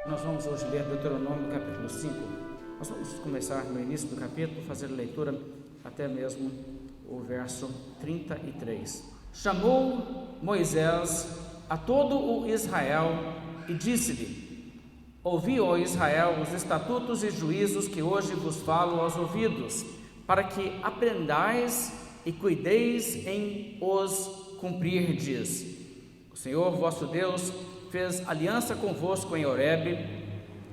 Nós vamos hoje ler Deuteronômio capítulo 5. Nós vamos começar no início do capítulo, fazer a leitura até mesmo o verso 33. Chamou Moisés a todo o Israel e disse-lhe: Ouvi, ó Israel, os estatutos e juízos que hoje vos falo aos ouvidos, para que aprendais e cuideis em os cumprirdes. O Senhor vosso Deus fez aliança convosco em Horebe.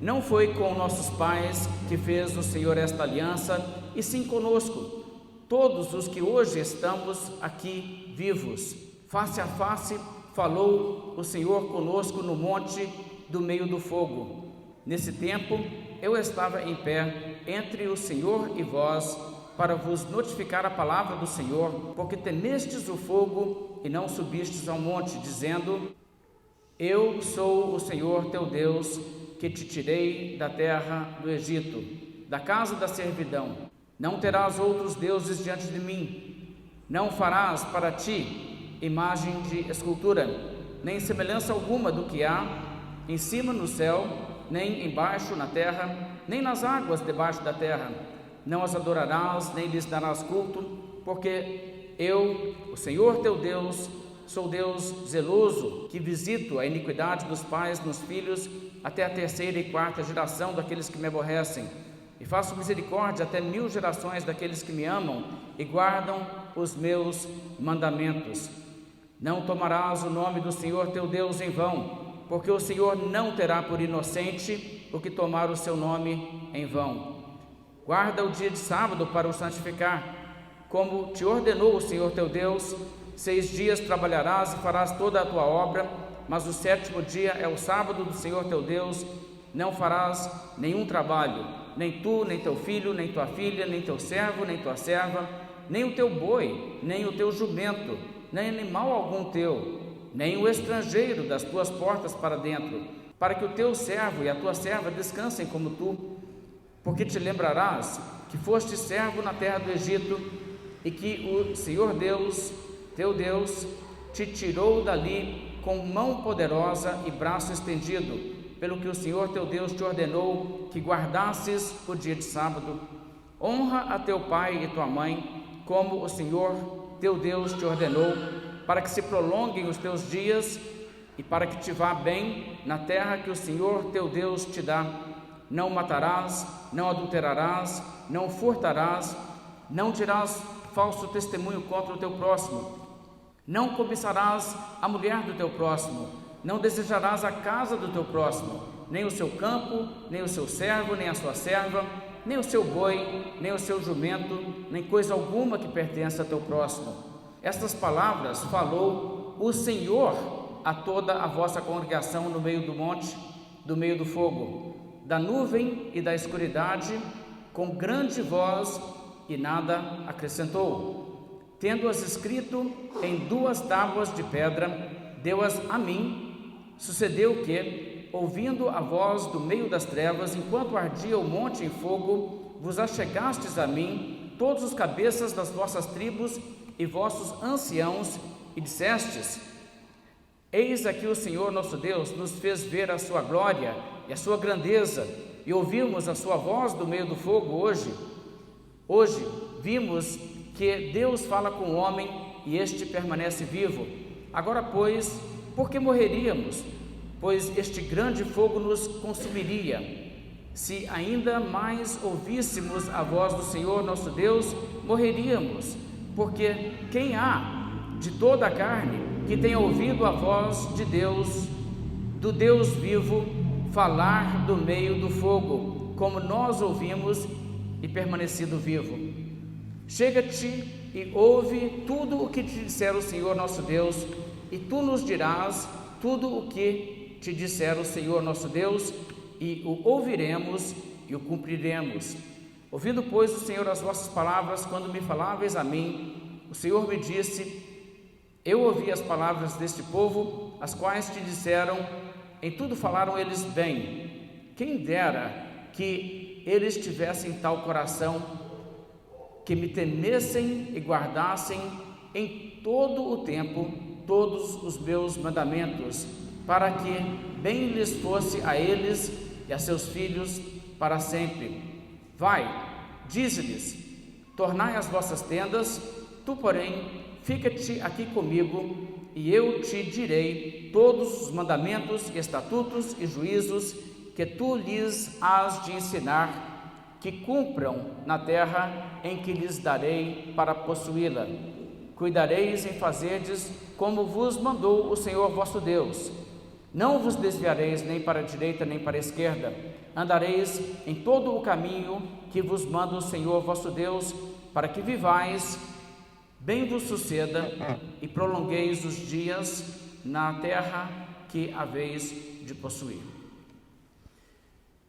Não foi com nossos pais que fez o Senhor esta aliança, e sim conosco, todos os que hoje estamos aqui vivos. Face a face falou o Senhor conosco no monte do meio do fogo. Nesse tempo eu estava em pé entre o Senhor e vós, para vos notificar a palavra do Senhor, porque temestes o fogo e não subistes ao monte, dizendo: Eu sou o Senhor teu Deus, que te tirei da terra do Egito, da casa da servidão. Não terás outros deuses diante de mim. Não farás para ti imagem de escultura, nem semelhança alguma do que há em cima no céu, nem embaixo na terra, nem nas águas debaixo da terra. Não as adorarás, nem lhes darás culto, porque eu, o Senhor teu Deus, sou Deus zeloso, que visito a iniquidade dos pais nos filhos, até a terceira e quarta geração daqueles que me aborrecem, e faço misericórdia até 1000 gerações daqueles que me amam e guardam os meus mandamentos. Não tomarás o nome do Senhor teu Deus em vão, porque o Senhor não terá por inocente o que tomar o seu nome em vão. Guarda o dia de sábado para o santificar, como te ordenou o Senhor teu Deus. 6 dias trabalharás e farás toda a tua obra, mas o 7º dia é o sábado do Senhor teu Deus. Não farás nenhum trabalho, nem tu, nem teu filho, nem tua filha, nem teu servo, nem tua serva, nem o teu boi, nem o teu jumento, nem animal algum teu, nem o estrangeiro das tuas portas para dentro, para que o teu servo e a tua serva descansem como tu. Porque te lembrarás que foste servo na terra do Egito, e que o Senhor Deus, teu Deus, te tirou dali com mão poderosa e braço estendido, pelo que o Senhor teu Deus te ordenou que guardasses o dia de sábado. Honra a teu pai e tua mãe, como o Senhor teu Deus te ordenou, para que se prolonguem os teus dias e para que te vá bem na terra que o Senhor teu Deus te dá. Não matarás, não adulterarás, não furtarás, não dirás falso testemunho contra o teu próximo, não cobiçarás a mulher do teu próximo, não desejarás a casa do teu próximo, nem o seu campo, nem o seu servo, nem a sua serva, nem o seu boi, nem o seu jumento, nem coisa alguma que pertença a teu próximo. Estas palavras falou o Senhor a toda a vossa congregação no meio do monte, do meio do fogo, da nuvem e da escuridade, com grande voz, e nada acrescentou. Tendo-as escrito em 2 tábuas de pedra, deu-as a mim. Sucedeu que, ouvindo a voz do meio das trevas, enquanto ardia o monte em fogo, vos achegastes a mim, todos os cabeças das vossas tribos e vossos anciãos, e dissestes: Eis aqui o Senhor nosso Deus nos fez ver a sua glória e a sua grandeza, e ouvimos a sua voz do meio do fogo hoje. Hoje vimos que Deus fala com o homem e este permanece vivo. Agora, pois, por que morreríamos? Pois este grande fogo nos consumiria. Se ainda mais ouvíssemos a voz do Senhor nosso Deus, morreríamos, porque quem há de toda a carne que tenha ouvido a voz de Deus, do Deus vivo, falar do meio do fogo, como nós ouvimos, e permanecido vivo? Chega-te e ouve tudo o que te disser o Senhor nosso Deus, e tu nos dirás tudo o que te disser o Senhor nosso Deus, e o ouviremos e o cumpriremos. Ouvindo, pois, o Senhor as vossas palavras, quando me faláveis a mim, o Senhor me disse: Eu ouvi as palavras deste povo, as quais te disseram, em tudo falaram eles bem. Quem dera que eles tivessem tal coração, que me temessem e guardassem em todo o tempo todos os meus mandamentos, para que bem lhes fosse a eles e a seus filhos para sempre. Vai, dize-lhes: tornai as vossas tendas, tu, porém, fica-te aqui comigo, e eu te direi todos os mandamentos, estatutos e juízos que tu lhes has de ensinar, que cumpram na terra em que lhes darei para possuí-la. Cuidareis em fazerdes como vos mandou o Senhor vosso Deus. Não vos desviareis nem para a direita nem para a esquerda. Andareis em todo o caminho que vos manda o Senhor vosso Deus, para que vivais, bem vos suceda e prolongueis os dias na terra que haveis de possuir.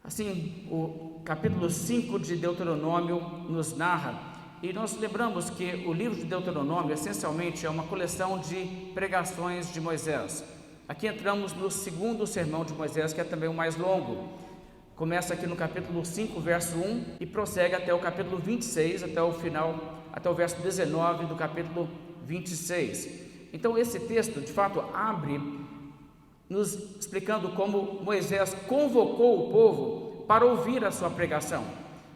Assim, o capítulo 5 de Deuteronômio nos narra, e nós lembramos que o livro de Deuteronômio essencialmente é uma coleção de pregações de Moisés. Aqui entramos no segundo sermão de Moisés, que é também o mais longo. Começa aqui no capítulo 5, verso 1 e prossegue até o capítulo 26, até o final, até o verso 19 do capítulo 26. Então esse texto, de fato, abre nos explicando como Moisés convocou o povo para ouvir a sua pregação.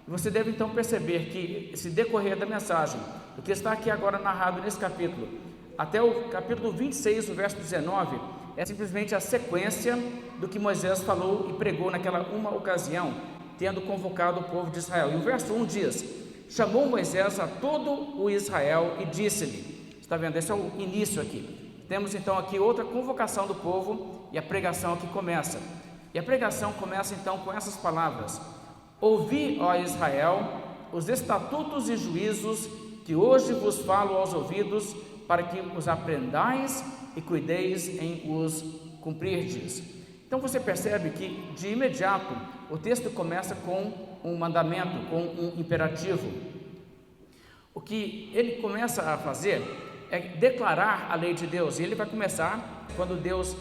Você deve então perceber que esse decorrer da mensagem, o que está aqui agora narrado nesse capítulo, até o capítulo 26, o verso 19, é simplesmente a sequência do que Moisés falou e pregou naquela uma ocasião, tendo convocado o povo de Israel. E o verso 1 diz: chamou Moisés a todo o Israel e disse-lhe. Está vendo? Esse é o início aqui. Temos então aqui outra convocação do povo e a pregação aqui começa. E a pregação começa então com essas palavras: ouvi, ó Israel, os estatutos e juízos que hoje vos falo aos ouvidos, para que os aprendais e cuideis em os cumprirdes. Então você percebe que de imediato o texto começa com um mandamento, com um imperativo. O que ele começa a fazer é declarar a lei de Deus, e ele vai começar quando Deus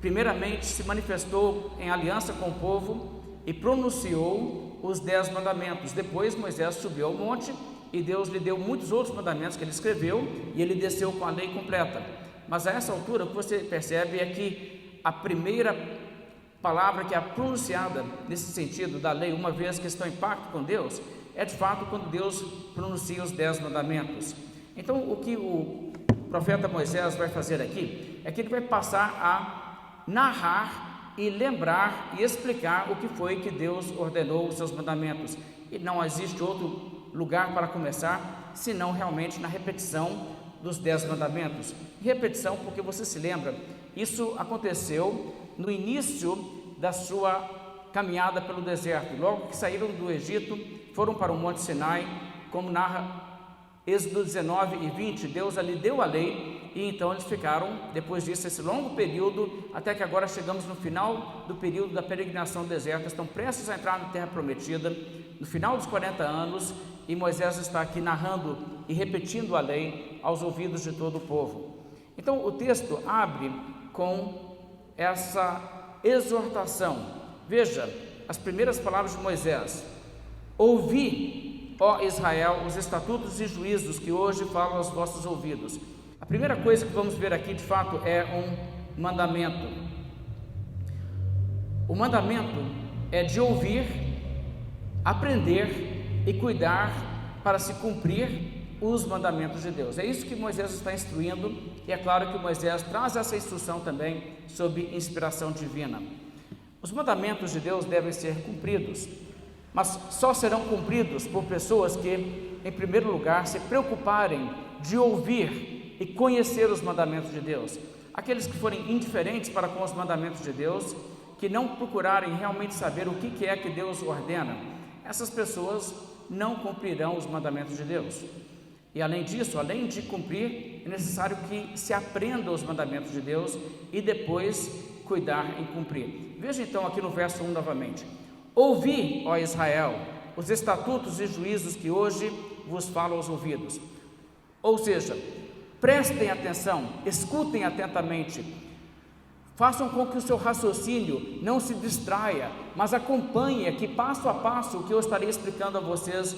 primeiramente se manifestou em aliança com o povo e pronunciou os 10 mandamentos. Depois Moisés subiu ao monte e Deus lhe deu muitos outros mandamentos que ele escreveu, e ele desceu com a lei completa. Mas a essa altura o que você percebe é que a primeira palavra que é pronunciada nesse sentido da lei, uma vez que estão em pacto com Deus, é de fato quando Deus pronuncia os 10 mandamentos. Então o que o profeta Moisés vai fazer aqui é que ele vai passar a narrar e lembrar e explicar o que foi que Deus ordenou os seus mandamentos. E não existe outro lugar para começar senão realmente na repetição dos 10 mandamentos. Repetição porque você se lembra, isso aconteceu no início da sua caminhada pelo deserto. Logo que saíram do Egito, foram para o Monte Sinai, como narra Êxodo 19 e 20, Deus ali deu a lei, e então eles ficaram, depois disso, esse longo período, até que agora chegamos no final do período da peregrinação do deserto, estão prestes a entrar na terra prometida, no final dos 40 anos, e Moisés está aqui narrando e repetindo a lei aos ouvidos de todo o povo. Então o texto abre com essa exortação. Veja as primeiras palavras de Moisés: ouvi, ó Israel, os estatutos e juízos que hoje falam aos vossos ouvidos. A primeira coisa que vamos ver aqui de fato é um mandamento. O mandamento é de ouvir, aprender e cuidar para se cumprir os mandamentos de Deus. É isso que Moisés está instruindo, e é claro que Moisés traz essa instrução também sob inspiração divina. Os mandamentos de Deus devem ser cumpridos, mas só serão cumpridos por pessoas que, em primeiro lugar, se preocuparem de ouvir e conhecer os mandamentos de Deus. Aqueles que forem indiferentes para com os mandamentos de Deus, que não procurarem realmente saber o que é que Deus ordena, essas pessoas não cumprirão os mandamentos de Deus. E além disso, além de cumprir, é necessário que se aprenda os mandamentos de Deus e depois cuidar em cumprir. Veja então aqui no verso 1 novamente: ouvi, ó Israel, os estatutos e juízos que hoje vos falo aos ouvidos. Ou seja, prestem atenção, escutem atentamente, façam com que o seu raciocínio não se distraia, mas acompanhe aqui passo a passo o que eu estarei explicando a vocês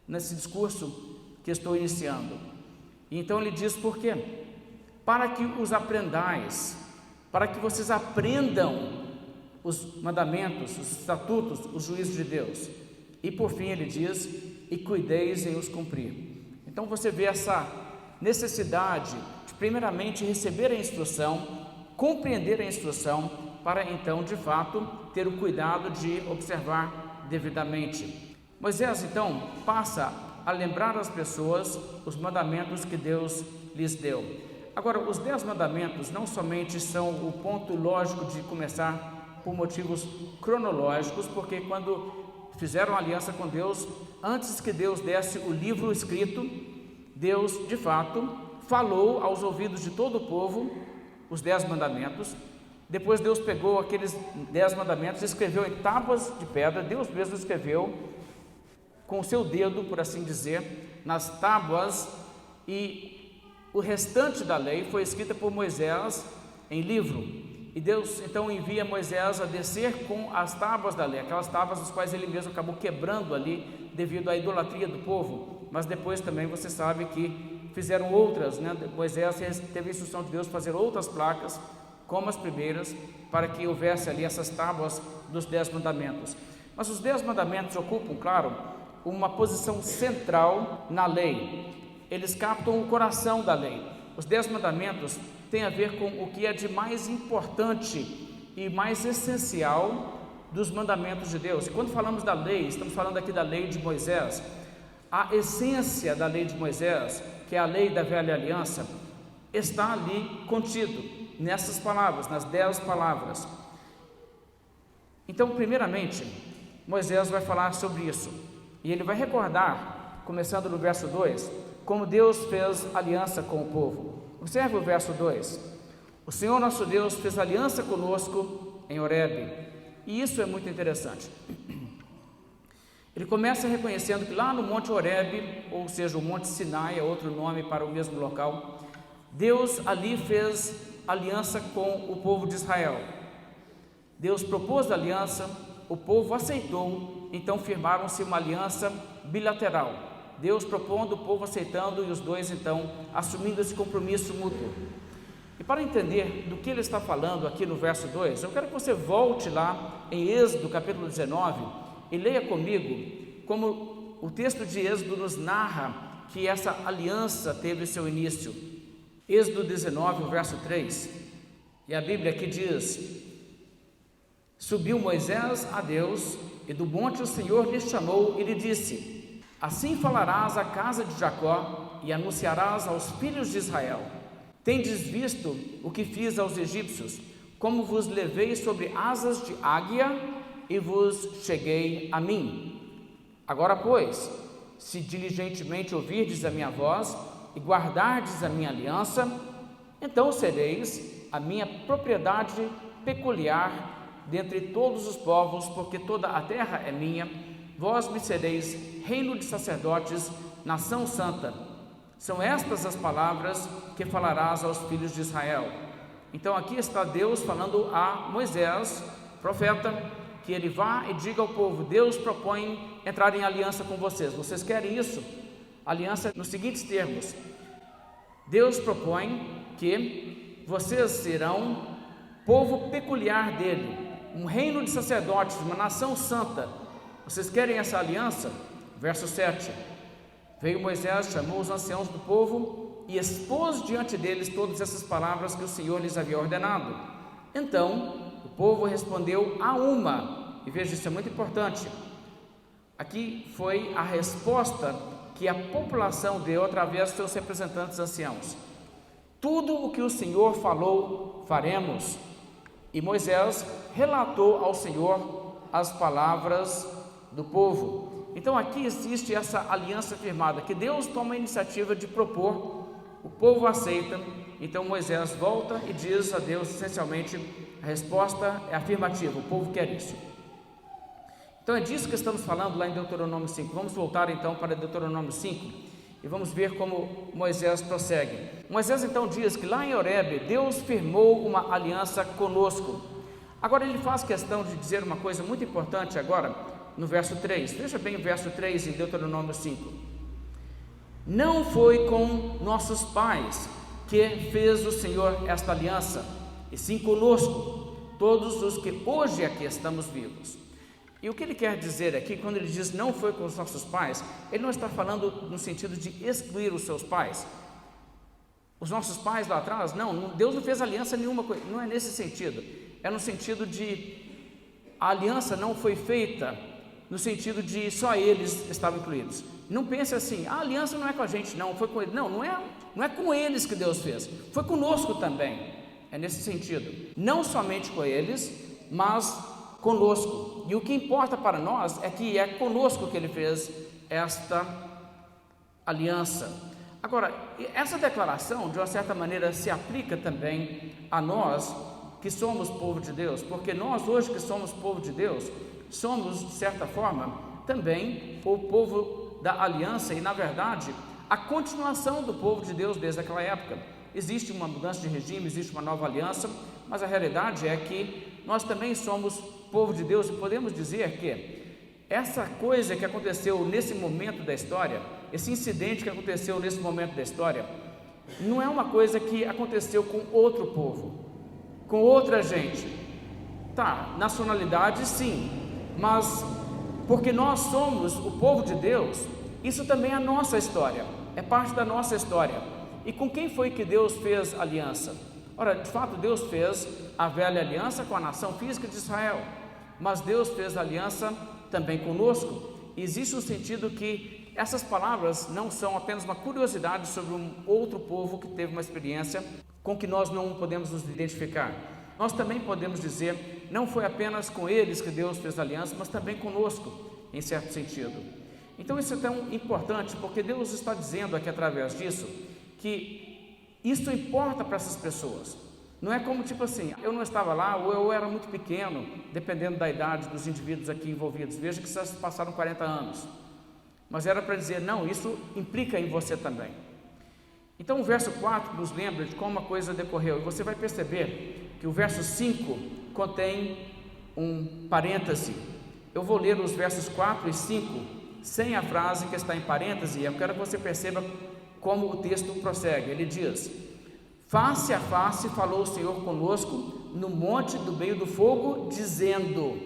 nesse discurso que estou iniciando. E então ele diz por quê? Para que os aprendais, para que vocês aprendam os mandamentos, os estatutos, os juízos de Deus. E por fim ele diz: e cuideis em os cumprir. Então você vê essa necessidade de primeiramente receber a instrução, compreender a instrução, para então de fato ter o cuidado de observar devidamente. Moisés então passa a lembrar às pessoas os mandamentos que Deus lhes deu. Agora, os 10 mandamentos não somente são o ponto lógico de começar por motivos cronológicos, porque quando fizeram aliança com Deus, antes que Deus desse o livro escrito, Deus de fato falou aos ouvidos de todo o povo os 10 mandamentos. Depois Deus pegou aqueles 10 mandamentos e escreveu em tábuas de pedra. Deus mesmo escreveu com o seu dedo, por assim dizer, nas tábuas, e o restante da lei foi escrita por Moisés em livro. E Deus então envia Moisés a descer com as tábuas da lei, aquelas tábuas das quais ele mesmo acabou quebrando ali devido à idolatria do povo. Mas depois também você sabe que fizeram outras, né? Moisés teve a instrução de Deus fazer outras placas como as primeiras, para que houvesse ali essas tábuas dos 10 mandamentos. Mas os 10 mandamentos ocupam, claro, uma posição central na lei. Eles captam o coração da lei. Os 10 mandamentos têm a ver com o que é de mais importante e mais essencial dos mandamentos de Deus. E quando falamos da lei, estamos falando aqui da lei de Moisés. A essência da lei de Moisés, que é a lei da velha aliança, está ali contido nessas palavras, nas 10 palavras. Então, primeiramente, Moisés vai falar sobre isso, e ele vai recordar, começando no verso 2, como Deus fez aliança com o povo. Observe o verso 2: o Senhor nosso Deus fez aliança conosco em Horebe. E isso é muito interessante. Ele começa reconhecendo que lá no Monte Horebe, ou seja, o Monte Sinai é outro nome para o mesmo local, Deus ali fez aliança com o povo de Israel. Deus propôs a aliança, o povo aceitou, então firmaram-se uma aliança bilateral. Deus propondo, o povo aceitando, e os dois então assumindo esse compromisso mútuo. E para entender do que ele está falando aqui no verso 2, eu quero que você volte lá em Êxodo capítulo 19 e leia comigo como o texto de Êxodo nos narra que essa aliança teve seu início. Êxodo 19, verso 3, e a Bíblia aqui diz: subiu Moisés a Deus, e do monte o Senhor lhe chamou e lhe disse: assim falarás à casa de Jacó e anunciarás aos filhos de Israel: tendes visto o que fiz aos egípcios, como vos levei sobre asas de águia e vos cheguei a mim. Agora, pois, se diligentemente ouvirdes a minha voz e guardardes a minha aliança, então sereis a minha propriedade peculiar dentre todos os povos, porque toda a terra é minha. Vós me sereis reino de sacerdotes, nação santa. São estas as palavras que falarás aos filhos de Israel. Então aqui está Deus falando a Moisés, profeta, que ele vá e diga ao povo: Deus propõe entrar em aliança com vocês. Vocês querem isso? Aliança nos seguintes termos: Deus propõe que vocês serão povo peculiar dele, um reino de sacerdotes, uma nação santa. Vocês querem essa aliança? Verso 7: veio Moisés, chamou os anciãos do povo e expôs diante deles todas essas palavras que o Senhor lhes havia ordenado. Então o povo respondeu a uma, e veja, isso é muito importante. Aqui foi a resposta que a população deu através dos seus representantes anciãos: tudo o que o Senhor falou, faremos. E Moisés relatou ao Senhor as palavras do povo. Então aqui existe essa aliança firmada, que Deus toma a iniciativa de propor, o povo aceita. Então Moisés volta e diz a Deus, essencialmente, a resposta é afirmativa, o povo quer isso. Então é disso que estamos falando lá em Deuteronômio 5. Vamos voltar então para Deuteronômio 5 e vamos ver como Moisés prossegue. Moisés então diz que lá em Horebe Deus firmou uma aliança conosco. Agora ele faz questão de dizer uma coisa muito importante agora no verso 3. Veja bem o verso 3 em Deuteronômio 5. Não foi com nossos pais que fez o Senhor esta aliança, e sim conosco. todos os que hoje aqui estamos vivos. E o que ele quer dizer aqui, quando ele diz não foi com os nossos pais, ele não está falando no sentido de excluir os seus pais. Os nossos pais lá atrás, não, Deus não fez aliança nenhuma, não é nesse sentido. É no sentido de a aliança não foi feita no sentido de só eles estavam incluídos. Não pense assim, a aliança não é com a gente, não, foi com eles. Não é com eles que Deus fez, foi conosco também. É nesse sentido, não somente com eles, mas conosco. E o que importa para nós é que é conosco que ele fez esta aliança. Agora, essa declaração, de uma certa maneira, se aplica também a nós que somos povo de Deus, porque nós hoje que somos povo de Deus, somos, de certa forma, também o povo da aliança e, na verdade, a continuação do povo de Deus desde aquela época. Existe uma mudança de regime, existe uma nova aliança, mas a realidade é que nós também somos povo de Deus e podemos dizer que essa coisa que aconteceu nesse momento da história, esse incidente que aconteceu nesse momento da história, não é uma coisa que aconteceu com outro povo, com outra gente. Tá, nacionalidade sim, mas porque nós somos o povo de Deus, isso também é a nossa história, é parte da nossa história. E com quem foi que Deus fez aliança? Ora, de fato, Deus fez a velha aliança com a nação física de Israel, mas Deus fez aliança também conosco. Existe um sentido que essas palavras não são apenas uma curiosidade sobre um outro povo que teve uma experiência com que nós não podemos nos identificar. Nós também podemos dizer, não foi apenas com eles que Deus fez aliança, mas também conosco, em certo sentido. Então isso é tão importante, porque Deus está dizendo aqui através disso, que isso importa para essas pessoas. Não é como tipo assim, eu não estava lá ou eu era muito pequeno, dependendo da idade dos indivíduos aqui envolvidos. Veja que já se passaram 40 anos. Mas era para dizer, não, isso implica em você também. Então o verso 4 nos lembra de como a coisa decorreu. E você vai perceber que o verso 5 contém um parêntese. Eu vou ler os versos 4 e 5 sem a frase que está em parêntese. Eu quero que você perceba como o texto prossegue. Ele diz: face a face falou o Senhor conosco no monte do meio do fogo, dizendo: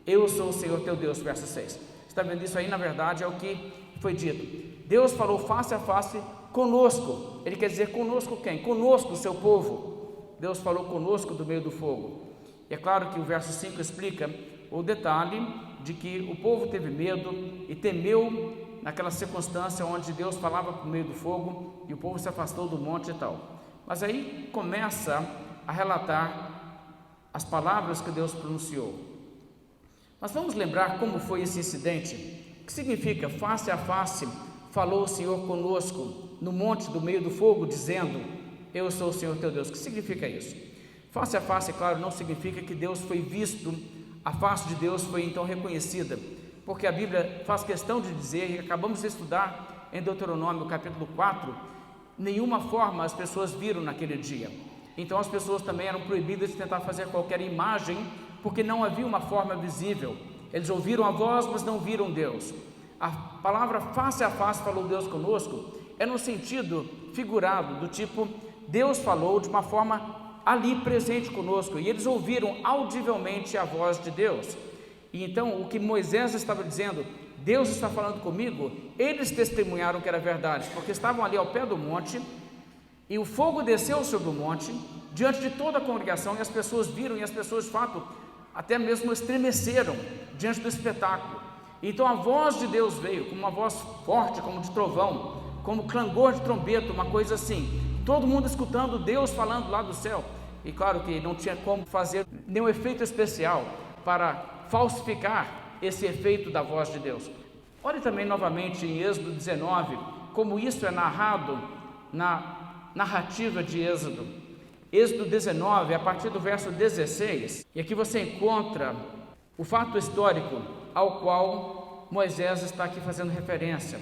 eu sou o Senhor teu Deus. Verso 6. Está vendo isso aí? Na verdade é o que foi dito. Deus falou face a face conosco. Ele quer dizer conosco quem? Conosco, o seu povo. Deus falou conosco do meio do fogo. E é claro que o verso 5 explica o detalhe de que o povo teve medo e temeu naquela circunstância onde Deus falava por meio do fogo e o povo se afastou do monte e tal. Mas aí começa a relatar as palavras que Deus pronunciou. Mas vamos lembrar como foi esse incidente. O que significa face a face falou o Senhor conosco no monte do meio do fogo, dizendo: eu sou o Senhor teu Deus. O que significa isso? Face a face, é claro, não significa que Deus foi visto, a face de Deus foi então reconhecida, porque a Bíblia faz questão de dizer, e acabamos de estudar em Deuteronômio capítulo 4, nenhuma forma as pessoas viram naquele dia. Então as pessoas também eram proibidas de tentar fazer qualquer imagem, porque não havia uma forma visível. Eles ouviram a voz, mas não viram Deus. A palavra face a face falou Deus conosco é no sentido figurado, do tipo, Deus falou de uma forma ali presente conosco, e eles ouviram audivelmente a voz de Deus. E então o que Moisés estava dizendo, Deus está falando comigo, eles testemunharam que era verdade, porque estavam ali ao pé do monte, e o fogo desceu sobre o monte, diante de toda a congregação, e as pessoas viram, e as pessoas de fato até mesmo estremeceram diante do espetáculo. Então a voz de Deus veio, como uma voz forte, como de trovão, como clangor de trombeta, uma coisa assim, todo mundo escutando Deus falando lá do céu. E claro que não tinha como fazer nenhum efeito especial para falsificar esse efeito da voz de Deus. Olhe também novamente em Êxodo 19, como isso é narrado na narrativa de Êxodo. Êxodo 19, a partir do verso 16, e aqui você encontra o fato histórico ao qual Moisés está aqui fazendo referência.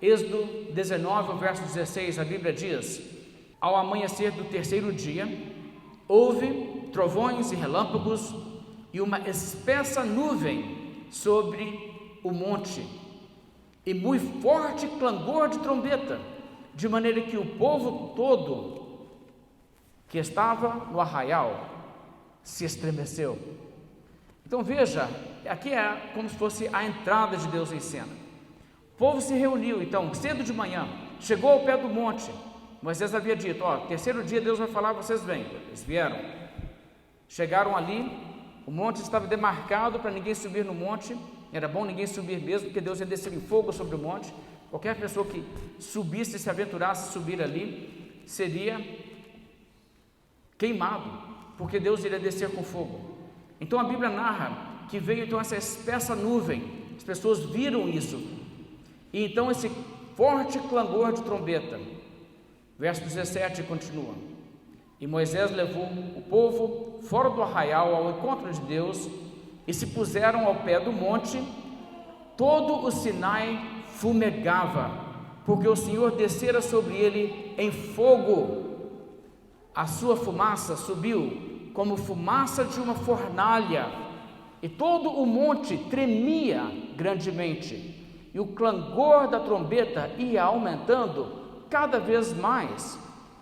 Êxodo 19, verso 16, a Bíblia diz: ao amanhecer do terceiro dia, houve trovões e relâmpagos e uma espessa nuvem sobre o monte, e muito forte clangor de trombeta, de maneira que o povo todo que estava no arraial se estremeceu. Então veja, aqui é como se fosse a entrada de Deus em cena. O povo se reuniu, então, cedo de manhã, chegou ao pé do monte. Moisés havia dito, terceiro dia Deus vai falar, vocês vêm. Eles vieram, chegaram ali, o monte estava demarcado para ninguém subir no monte, era bom ninguém subir mesmo, porque Deus ia descer em fogo sobre o monte. Qualquer pessoa que subisse, se aventurasse a subir ali, seria queimado, porque Deus iria descer com fogo. Então a Bíblia narra que veio então essa espessa nuvem, as pessoas viram isso, e então esse forte clangor de trombeta. Verso 17 continua: e Moisés levou o povo fora do arraial ao encontro de Deus, e se puseram ao pé do monte. Todo o Sinai fumegava, porque o Senhor descera sobre ele em fogo. A sua fumaça subiu como fumaça de uma fornalha, e todo o monte tremia grandemente, e o clangor da trombeta ia aumentando cada vez mais.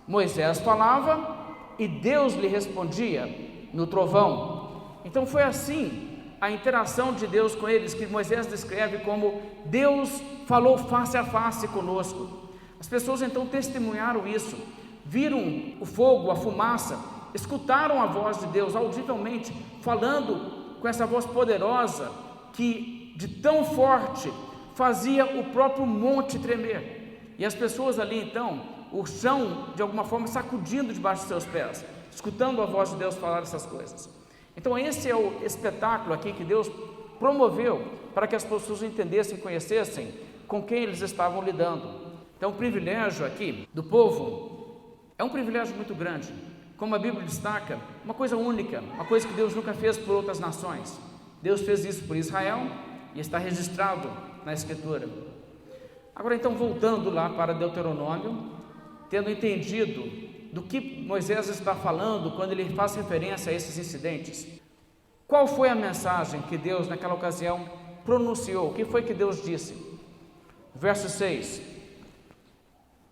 Moisés falava e Deus lhe respondia no trovão. Então foi assim a interação de Deus com eles, que Moisés descreve como Deus falou face a face conosco. As pessoas então testemunharam isso, viram o fogo, a fumaça, escutaram a voz de Deus audivelmente, falando com essa voz poderosa, que de tão forte fazia o próprio monte tremer. E as pessoas ali então, o chão de alguma forma sacudindo debaixo dos seus pés, escutando a voz de Deus falar essas coisas. Então esse é o espetáculo aqui que Deus promoveu para que as pessoas entendessem e conhecessem com quem eles estavam lidando. Então o privilégio aqui do povo é um privilégio muito grande, como a Bíblia destaca, uma coisa única, uma coisa que Deus nunca fez por outras nações. Deus fez isso por Israel e está registrado na Escritura. Agora então, voltando lá para Deuteronômio, tendo entendido do que Moisés está falando quando ele faz referência a esses incidentes, qual foi a mensagem que Deus naquela ocasião pronunciou? O que foi que Deus disse? Verso 6: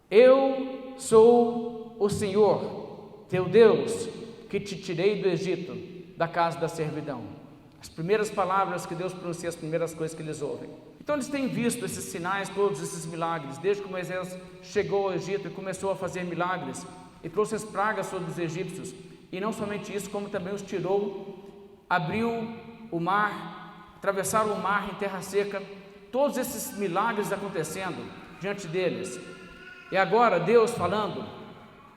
eu sou o Senhor teu Deus, que te tirei do Egito, da casa da servidão. As primeiras palavras que Deus pronuncia, as primeiras coisas que eles ouvem. Então eles têm visto esses sinais, todos esses milagres, desde que Moisés chegou ao Egito e começou a fazer milagres, e trouxe as pragas sobre os egípcios, e não somente isso, como também os tirou, abriu o mar, atravessaram o mar em terra seca, todos esses milagres acontecendo diante deles. E agora Deus falando: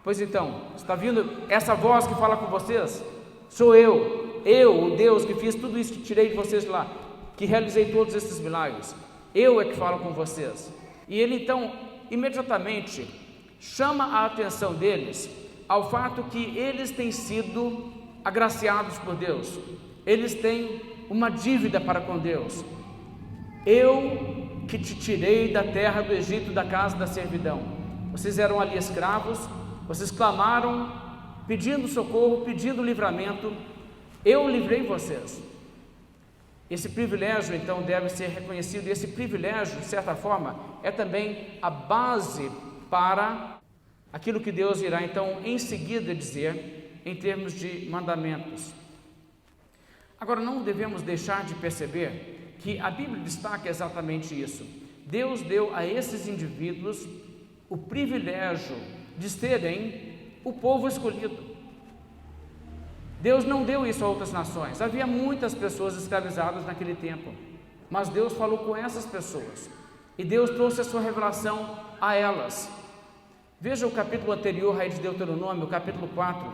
pois então, está vindo essa voz que fala com vocês? Sou eu, o Deus que fiz tudo isso, que tirei de vocês de lá, que realizei todos esses milagres. Eu é que falo com vocês. E ele então imediatamente chama a atenção deles ao fato que eles têm sido agraciados por Deus, eles têm uma dívida para com Deus. Eu que te tirei da terra do Egito, da casa da servidão. Vocês eram ali escravos, vocês clamaram, pedindo socorro, pedindo livramento, eu livrei vocês. Esse privilégio então deve ser reconhecido, e esse privilégio, de certa forma, é também a base para aquilo que Deus irá então em seguida dizer em termos de mandamentos. Agora, não devemos deixar de perceber que a Bíblia destaca exatamente isso. Deus deu a esses indivíduos o privilégio de serem o povo escolhido. Deus não deu isso a outras nações. Havia muitas pessoas escravizadas naquele tempo, mas Deus falou com essas pessoas, e Deus trouxe a sua revelação a elas. Veja o capítulo anterior aí de Deuteronômio, o capítulo 4,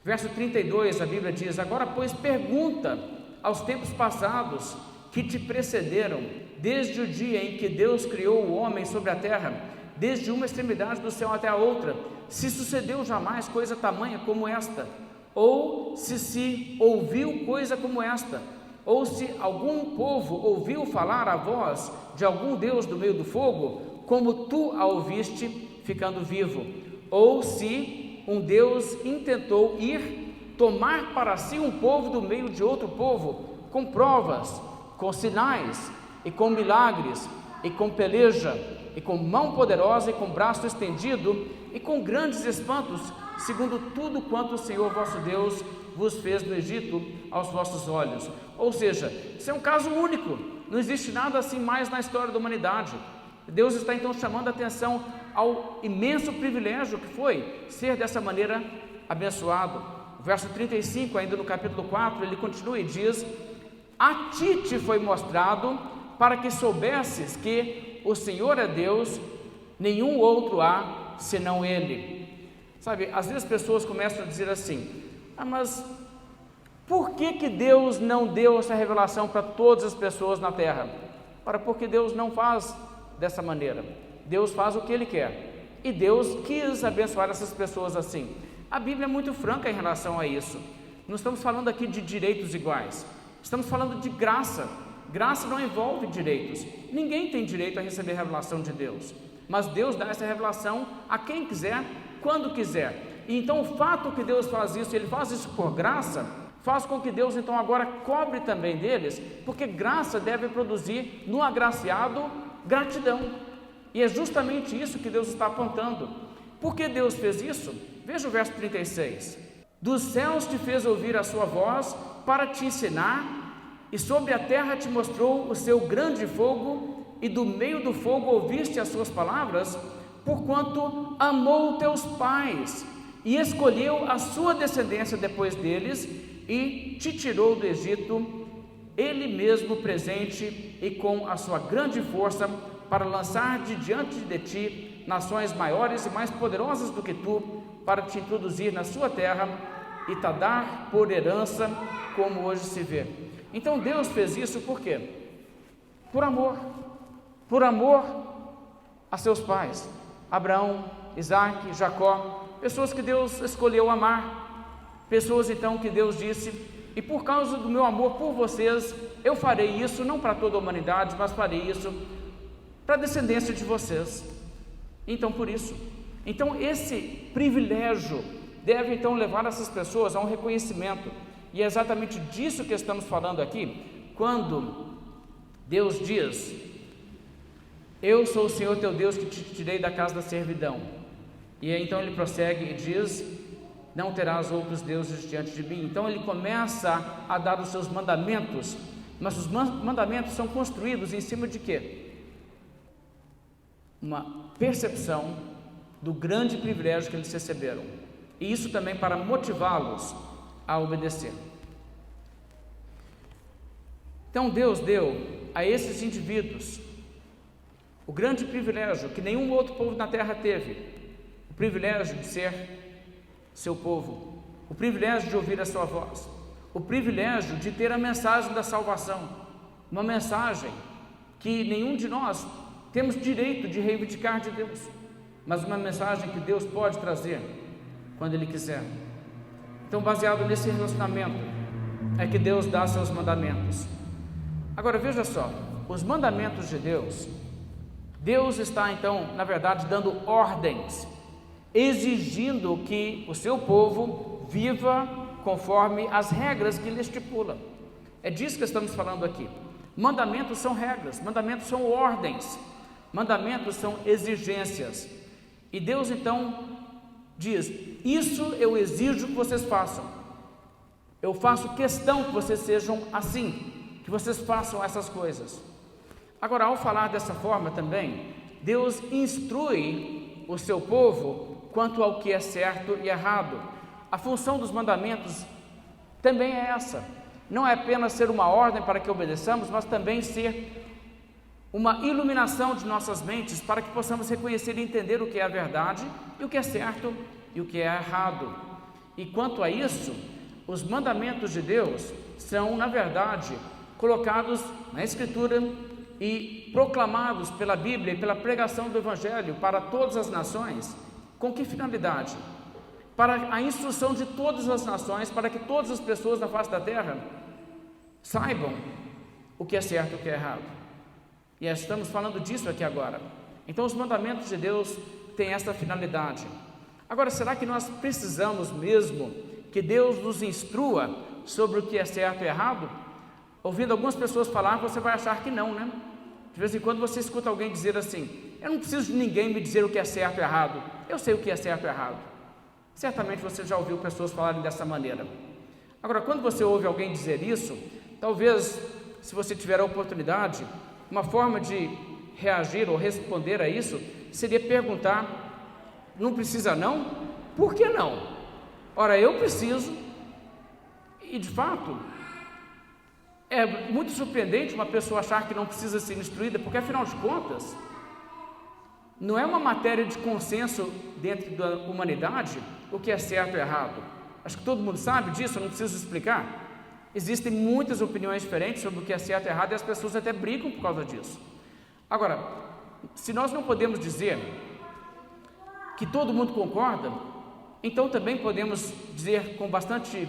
verso 32, a Bíblia diz: agora, pois, pergunta aos tempos passados que te precederam, desde o dia em que Deus criou o homem sobre a terra, desde uma extremidade do céu até a outra, se sucedeu jamais coisa tamanha como esta, ou se ouviu coisa como esta, ou se algum povo ouviu falar a voz de algum Deus do meio do fogo, como tu a ouviste ficando vivo, ou se um Deus intentou ir tomar para si um povo do meio de outro povo, com provas, com sinais, e com milagres, e com peleja, e com mão poderosa, e com braço estendido, e com grandes espantos, segundo tudo quanto o Senhor vosso Deus vos fez no Egito aos vossos olhos. Ou seja, isso é um caso único, não existe nada assim mais na história da humanidade. Deus está então chamando a atenção ao imenso privilégio que foi ser dessa maneira abençoado. O verso 35, ainda no capítulo 4, ele continua e diz: a ti te foi mostrado para que soubesses que o Senhor é Deus, nenhum outro há senão Ele. Sabe, às vezes as pessoas começam a dizer assim: mas por que Deus não deu essa revelação para todas as pessoas na terra? Ora, porque Deus não faz dessa maneira. Deus faz o que Ele quer, e Deus quis abençoar essas pessoas assim. A Bíblia é muito franca em relação a isso. Não estamos falando aqui de direitos iguais, estamos falando de graça. Graça não envolve direitos. Ninguém tem direito a receber a revelação de Deus, mas Deus dá essa revelação a quem quiser, quando quiser. E então o fato que Deus faz isso, Ele faz isso por graça, faz com que Deus então agora cobre também deles, porque graça deve produzir no agraciado gratidão. E é justamente isso que Deus está apontando. Por que Deus fez isso? Veja o verso 36. Dos céus te fez ouvir a sua voz para te ensinar, e sobre a terra te mostrou o seu grande fogo, e do meio do fogo ouviste as suas palavras, porquanto amou teus pais, e escolheu a sua descendência depois deles, e te tirou do Egito, Ele mesmo presente e com a sua grande força, para lançar de diante de ti nações maiores e mais poderosas do que tu, para te introduzir na sua terra e te dar por herança, como hoje se vê. Então Deus fez isso por quê? Por amor a seus pais, Abraão, Isaac, Jacó, pessoas que Deus escolheu amar, pessoas então que Deus disse: e por causa do meu amor por vocês, eu farei isso, não para toda a humanidade, mas farei isso para a descendência de vocês. Então por isso, então esse privilégio deve então levar essas pessoas a um reconhecimento, e é exatamente disso que estamos falando aqui, quando Deus diz: eu sou o Senhor teu Deus que te tirei da casa da servidão. E aí, então ele prossegue e diz: não terás outros deuses diante de mim. Então ele começa a dar os seus mandamentos, mas os mandamentos são construídos em cima de quê? Uma percepção do grande privilégio que eles receberam, e isso também para motivá-los a obedecer. Então Deus deu a esses indivíduos o grande privilégio que nenhum outro povo na terra teve, o privilégio de ser seu povo, o privilégio de ouvir a sua voz, o privilégio de ter a mensagem da salvação, uma mensagem que nenhum de nós temos direito de reivindicar de Deus, mas uma mensagem que Deus pode trazer quando Ele quiser. Então, baseado nesse relacionamento, é que Deus dá seus mandamentos. Agora veja só, os mandamentos de Deus, Deus está então, na verdade, dando ordens, exigindo que o seu povo viva conforme as regras que Ele estipula. É disso que estamos falando aqui. Mandamentos são regras, mandamentos são ordens, mandamentos são exigências. E Deus então diz: isso eu exijo que vocês façam, eu faço questão que vocês sejam assim, que vocês façam essas coisas. Agora, ao falar dessa forma também, Deus instrui o seu povo quanto ao que é certo e errado. A função dos mandamentos também é essa, não é apenas ser uma ordem para que obedeçamos, mas também ser uma iluminação de nossas mentes para que possamos reconhecer e entender o que é a verdade e o que é certo e o que é errado. E quanto a isso, os mandamentos de Deus são, na verdade, colocados na Escritura e proclamados pela Bíblia e pela pregação do Evangelho para todas as nações. Com que finalidade? Para a instrução de todas as nações, para que todas as pessoas na face da terra saibam o que é certo e o que é errado. E estamos falando disso aqui agora. Então os mandamentos de Deus têm essa finalidade. Agora, será que nós precisamos mesmo que Deus nos instrua sobre o que é certo e errado? Ouvindo algumas pessoas falar, você vai achar que não, né? De vez em quando você escuta alguém dizer assim: eu não preciso de ninguém me dizer o que é certo e errado, eu sei o que é certo e errado. Certamente você já ouviu pessoas falarem dessa maneira. Agora, quando você ouve alguém dizer isso, talvez, se você tiver a oportunidade, uma forma de reagir ou responder a isso seria perguntar: não precisa não? Por que não? Ora, eu preciso. E de fato, é muito surpreendente uma pessoa achar que não precisa ser instruída, porque afinal de contas, não é uma matéria de consenso dentro da humanidade o que é certo e errado. Acho que todo mundo sabe disso, eu não preciso explicar. Existem muitas opiniões diferentes sobre o que é certo e errado e as pessoas até brigam por causa disso. Agora, se nós não podemos dizer que todo mundo concorda, então também podemos dizer com bastante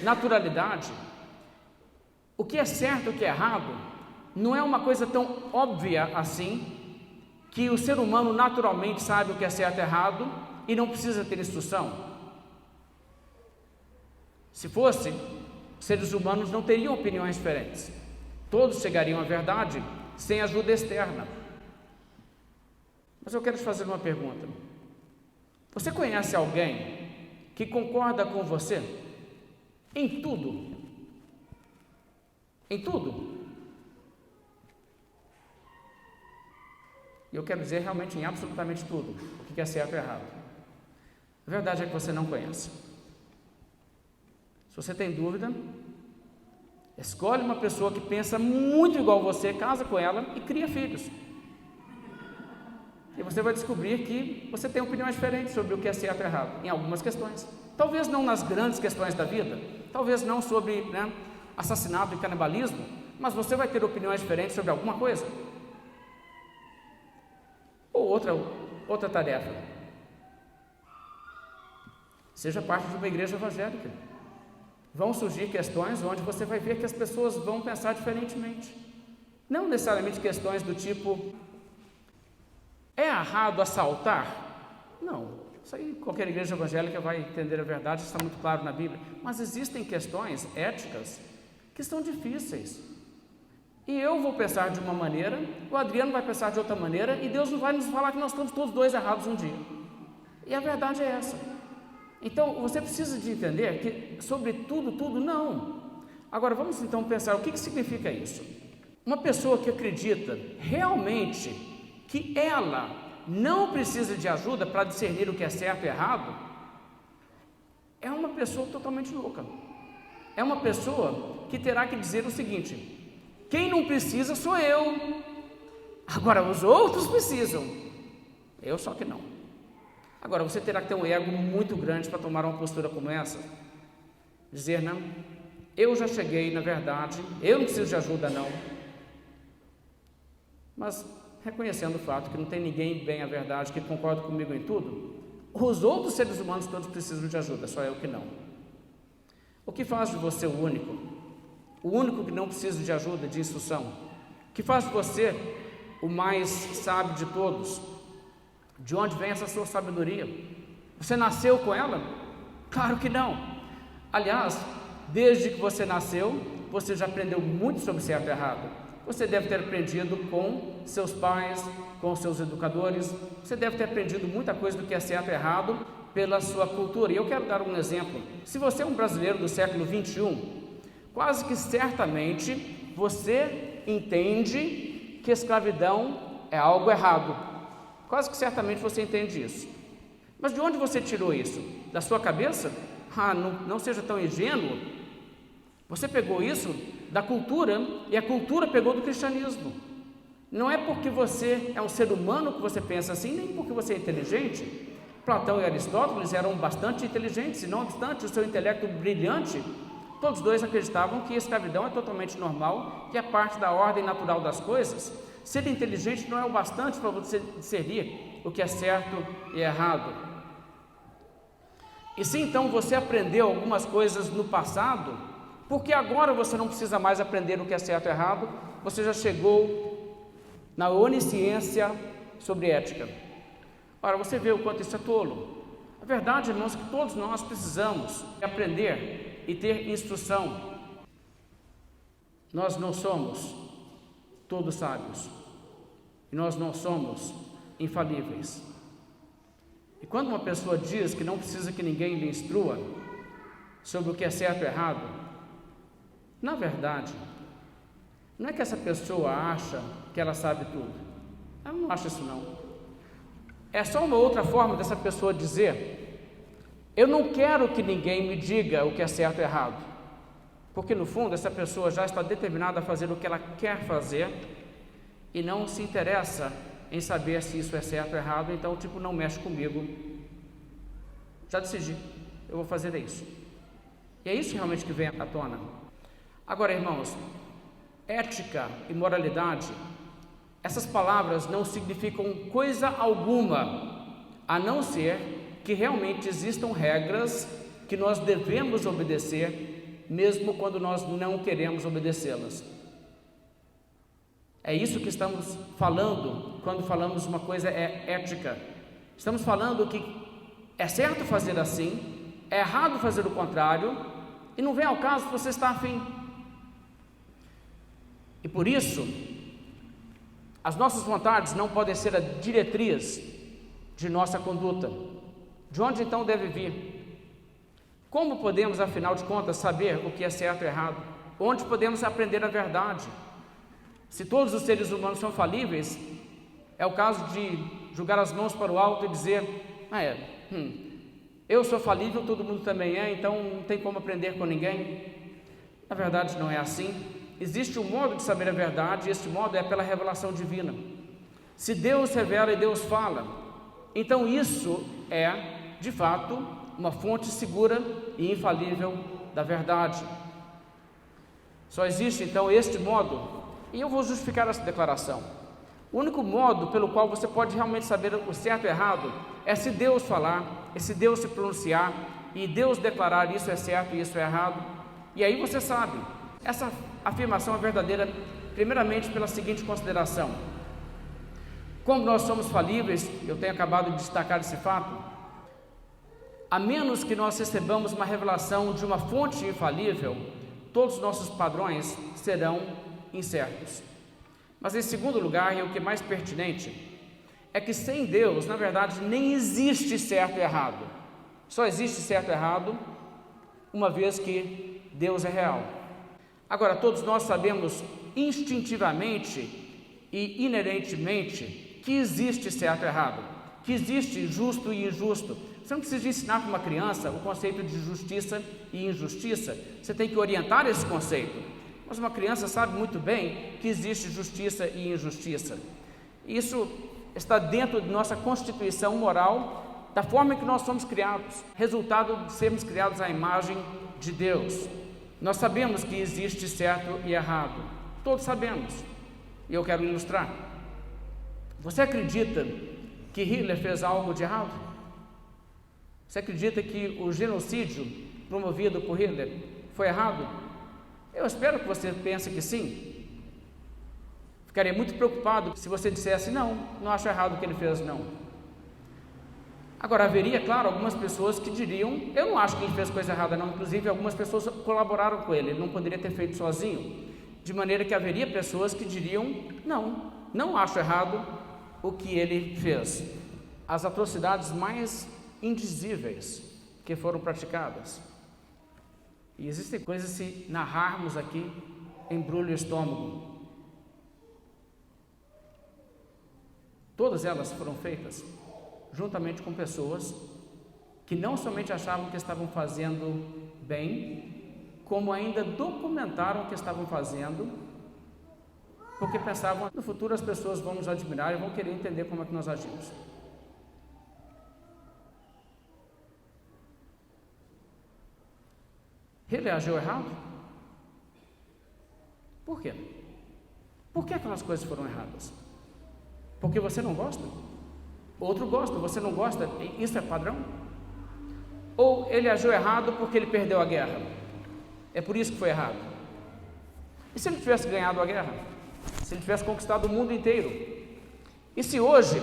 naturalidade: o que é certo e o que é errado não é uma coisa tão óbvia assim, que o ser humano naturalmente sabe o que é certo e errado e não precisa ter instrução. Se fosse, seres humanos não teriam opiniões diferentes, todos chegariam à verdade sem ajuda externa. Mas eu quero te fazer uma pergunta: você conhece alguém que concorda com você em tudo? Em tudo? E eu quero dizer realmente em absolutamente tudo, o que é certo e errado. A verdade é que você não conhece. Se você tem dúvida, escolhe uma pessoa que pensa muito igual a você, casa com ela e cria filhos. E você vai descobrir que você tem opiniões diferentes sobre o que é certo e errado, em algumas questões. Talvez não nas grandes questões da vida, talvez não sobre assassinato e canibalismo, mas você vai ter opiniões diferentes sobre alguma coisa. Ou outra tarefa: seja parte de uma igreja evangélica. Vão surgir questões onde você vai ver que as pessoas vão pensar diferentemente. Não necessariamente questões do tipo: é errado assaltar? Não, isso aí qualquer igreja evangélica vai entender a verdade, está muito claro na Bíblia. Mas existem questões éticas que são difíceis. E eu vou pensar de uma maneira, o Adriano vai pensar de outra maneira, e Deus não vai nos falar que nós estamos todos dois errados um dia. E a verdade é essa. Então, você precisa de entender que sobre tudo, não. Agora, vamos então pensar o que significa isso. Uma pessoa que acredita realmente que ela não precisa de ajuda para discernir o que é certo e errado, é uma pessoa totalmente louca. É uma pessoa que terá que dizer o seguinte: quem não precisa sou eu, agora os outros precisam, eu só que não. Agora, você terá que ter um ego muito grande para tomar uma postura como essa, dizer: não, eu já cheguei na verdade, eu não preciso de ajuda não. Mas reconhecendo o fato que não tem ninguém bem a verdade que concorda comigo em tudo, os outros seres humanos todos precisam de ajuda, só eu que não. O que faz de você o único que não precisa de ajuda, de instrução? O que faz de você o mais sábio de todos? De onde vem essa sua sabedoria? Você nasceu com ela? Claro que não. Aliás, desde que você nasceu, você já aprendeu muito sobre certo e errado. Você deve ter aprendido com seus pais, com seus educadores. Você deve ter aprendido muita coisa do que é certo e errado pela sua cultura. E eu quero dar um exemplo. Se você é um brasileiro do século 21, quase que certamente você entende que escravidão é algo errado. Quase que certamente você entende isso. Mas de onde você tirou isso? Da sua cabeça? Não seja tão ingênuo. Você pegou isso da cultura e a cultura pegou do cristianismo. Não é porque você é um ser humano que você pensa assim, nem porque você é inteligente. Platão e Aristóteles eram bastante inteligentes, e não obstante o seu intelecto brilhante, todos dois acreditavam que a escravidão é totalmente normal, que é parte da ordem natural das coisas. Ser inteligente não é o bastante para você discernir o que é certo e errado. E se então você aprendeu algumas coisas no passado, porque agora você não precisa mais aprender o que é certo e errado, você já chegou na onisciência sobre ética. Ora, você vê o quanto isso é tolo. A verdade, irmãos, é que todos nós precisamos aprender e ter instrução. Nós não somos todos sábios. E nós não somos infalíveis. E quando uma pessoa diz que não precisa que ninguém lhe instrua sobre o que é certo e errado, na verdade, não é que essa pessoa acha que ela sabe tudo. Ela não acha isso não. É só uma outra forma dessa pessoa dizer: eu não quero que ninguém me diga o que é certo e errado. Porque no fundo essa pessoa já está determinada a fazer o que ela quer fazer e não se interessa em saber se isso é certo ou errado, então não mexe comigo, já decidi, eu vou fazer isso. E é isso realmente que vem à tona. Agora, irmãos, ética e moralidade, essas palavras não significam coisa alguma, a não ser que realmente existam regras que nós devemos obedecer, mesmo quando nós não queremos obedecê-las. É isso que estamos falando quando falamos uma coisa é ética. Estamos falando que é certo fazer assim, é errado fazer o contrário, e não vem ao caso se você está afim. E por isso, as nossas vontades não podem ser a diretriz de nossa conduta. De onde então deve vir? Como podemos, afinal de contas, saber o que é certo e errado? Onde podemos aprender a verdade? Se todos os seres humanos são falíveis, é o caso de jogar as mãos para o alto e dizer: eu sou falível, todo mundo também é, então não tem como aprender com ninguém. Na verdade não é assim. Existe um modo de saber a verdade, e este modo é pela revelação divina. Se Deus revela e Deus fala, então isso é, de fato, uma fonte segura e infalível da verdade. Só existe então este modo. E eu vou justificar essa declaração. O único modo pelo qual você pode realmente saber o certo e errado é se Deus falar, é se Deus se pronunciar e Deus declarar isso é certo e isso é errado. E aí você sabe. Essa afirmação é verdadeira, primeiramente pela seguinte consideração: como nós somos falíveis, eu tenho acabado de destacar esse fato, a menos que nós recebamos uma revelação de uma fonte infalível, todos os nossos padrões serão incertos. Mas em segundo lugar, e o que é mais pertinente, é que sem Deus, na verdade, nem existe certo e errado. Só existe certo e errado uma vez que Deus é real. Agora, todos nós sabemos instintivamente e inerentemente que existe certo e errado, que existe justo e injusto. Você não precisa ensinar para uma criança o conceito de justiça e injustiça, você tem que orientar esse conceito. Mas uma criança sabe muito bem que existe justiça e injustiça. Isso está dentro de nossa constituição moral, da forma em que nós somos criados, resultado de sermos criados à imagem de Deus. Nós sabemos que existe certo e errado, todos sabemos, e eu quero ilustrar. Você acredita que Hitler fez algo de errado? Você acredita que o genocídio promovido por Hitler foi errado? Eu espero que você pense que sim. Ficaria muito preocupado se você dissesse: não acho errado o que ele fez, não. Agora, haveria, claro, algumas pessoas que diriam: eu não acho que ele fez coisa errada, não. Inclusive, algumas pessoas colaboraram com ele não poderia ter feito sozinho. De maneira que haveria pessoas que diriam: não acho errado o que ele fez. As atrocidades mais indizíveis que foram praticadas. E existem coisas, se narrarmos aqui, embrulha o estômago. Todas elas foram feitas juntamente com pessoas que não somente achavam que estavam fazendo bem, como ainda documentaram o que estavam fazendo, porque pensavam: no futuro as pessoas vão nos admirar e vão querer entender como é que nós agimos. Ele agiu errado? Por quê? Por que aquelas coisas foram erradas? Porque você não gosta? Outro gosta, você não gosta? Isso é padrão? Ou ele agiu errado porque ele perdeu a guerra? É por isso que foi errado. E se ele tivesse ganhado a guerra? Se ele tivesse conquistado o mundo inteiro? E se hoje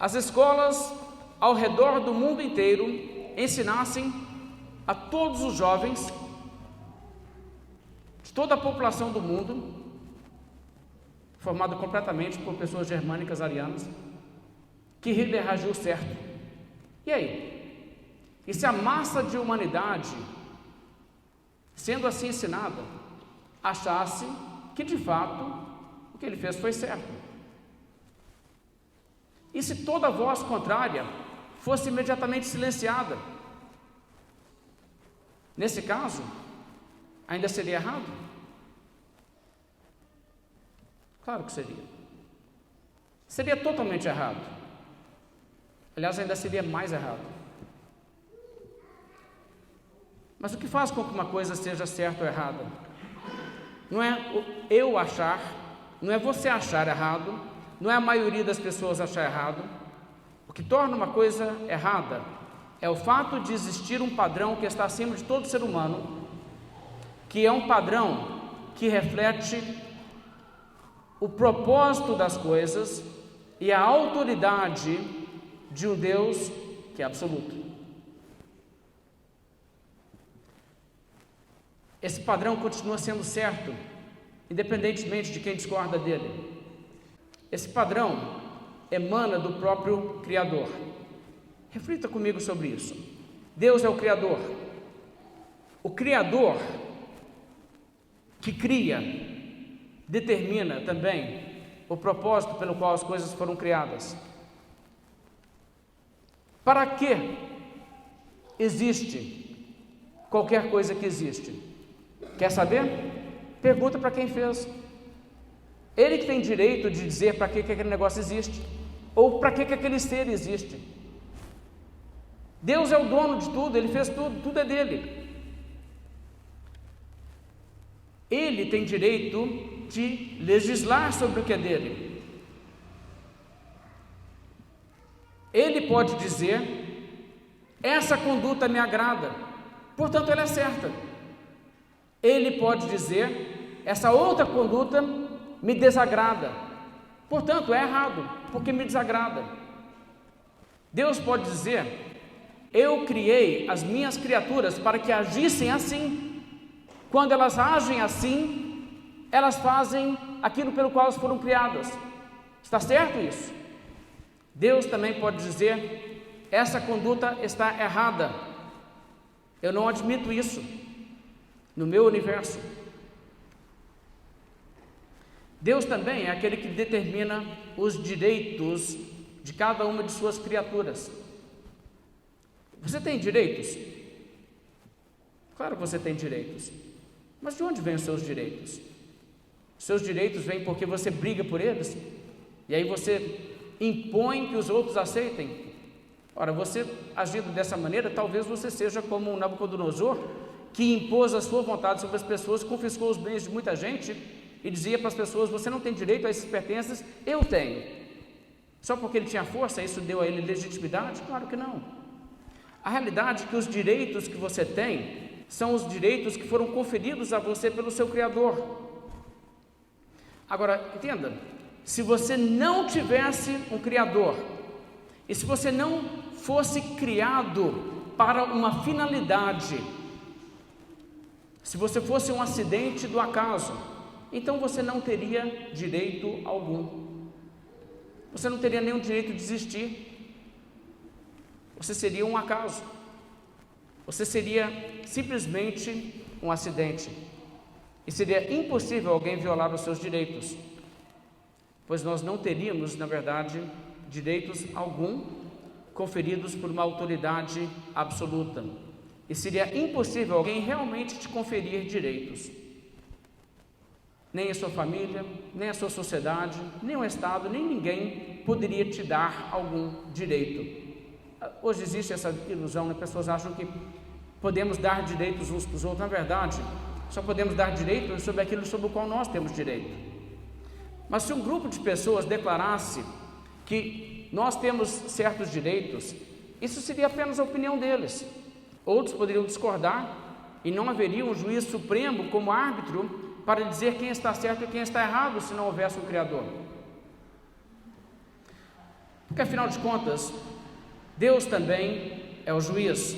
as escolas ao redor do mundo inteiro ensinassem a todos os jovens de toda a população do mundo formado completamente por pessoas germânicas arianas, que Hitler reagiu certo. E aí? E se a massa de humanidade, sendo assim ensinada, achasse que de fato o que ele fez foi certo? E se toda voz contrária fosse imediatamente silenciada? Nesse caso, ainda seria errado? Claro que seria. Seria totalmente errado. Aliás, ainda seria mais errado. Mas o que faz com que uma coisa seja certa ou errada? Não é eu achar, não é você achar errado, não é a maioria das pessoas achar errado. O que torna uma coisa errada é o fato de existir um padrão que está acima de todo ser humano, que é um padrão que reflete o propósito das coisas e a autoridade de um Deus que é absoluto. Esse padrão continua sendo certo, independentemente de quem discorda dele. Esse padrão emana do próprio Criador. Reflita comigo sobre isso. Deus é o Criador. O Criador que cria determina também o propósito pelo qual as coisas foram criadas. Para que existe qualquer coisa que existe? Quer saber? Pergunta para quem fez. Ele que tem direito de dizer para que aquele negócio existe, ou para que aquele ser existe. Deus é o dono de tudo, Ele fez tudo, tudo é dele. Ele tem direito de legislar sobre o que é dele. Ele pode dizer: essa conduta me agrada, portanto ela é certa. Ele pode dizer: essa outra conduta me desagrada, portanto é errado, porque me desagrada. Deus pode dizer: eu criei as minhas criaturas para que agissem assim. Quando elas agem assim, elas fazem aquilo pelo qual elas foram criadas. Está certo isso? Deus também pode dizer: essa conduta está errada, eu não admito isso no meu universo. Deus também é aquele que determina os direitos de cada uma de suas criaturas. Você tem direitos? Claro que você tem direitos. Mas de onde vêm os seus direitos? Os seus direitos vêm porque você briga por eles? E aí você impõe que os outros aceitem? Ora, você agindo dessa maneira, talvez você seja como um Nabucodonosor, que impôs a sua vontade sobre as pessoas, confiscou os bens de muita gente e dizia para as pessoas: você não tem direito a esses pertences, eu tenho. Só porque ele tinha força, isso deu a ele legitimidade? Claro que não. A realidade é que os direitos que você tem são os direitos que foram conferidos a você pelo seu Criador. Agora, entenda, se você não tivesse um Criador, e se você não fosse criado para uma finalidade, se você fosse um acidente do acaso, então você não teria direito algum. Você não teria nenhum direito de existir. Você seria um acaso. Você seria simplesmente um acidente. E seria impossível alguém violar os seus direitos, pois nós não teríamos, na verdade, direitos algum conferidos por uma autoridade absoluta. E seria impossível alguém realmente te conferir direitos. Nem a sua família, nem a sua sociedade, nem o Estado, nem ninguém poderia te dar algum direito. Hoje existe essa ilusão, né? Pessoas acham que podemos dar direitos uns para os outros. Na verdade, só podemos dar direitos sobre aquilo sobre o qual nós temos direito. Mas se um grupo de pessoas declarasse que nós temos certos direitos, isso seria apenas a opinião deles. Outros poderiam discordar e não haveria um juiz supremo como árbitro para dizer quem está certo e quem está errado se não houvesse um Criador. Porque afinal de contas, Deus também é o juiz.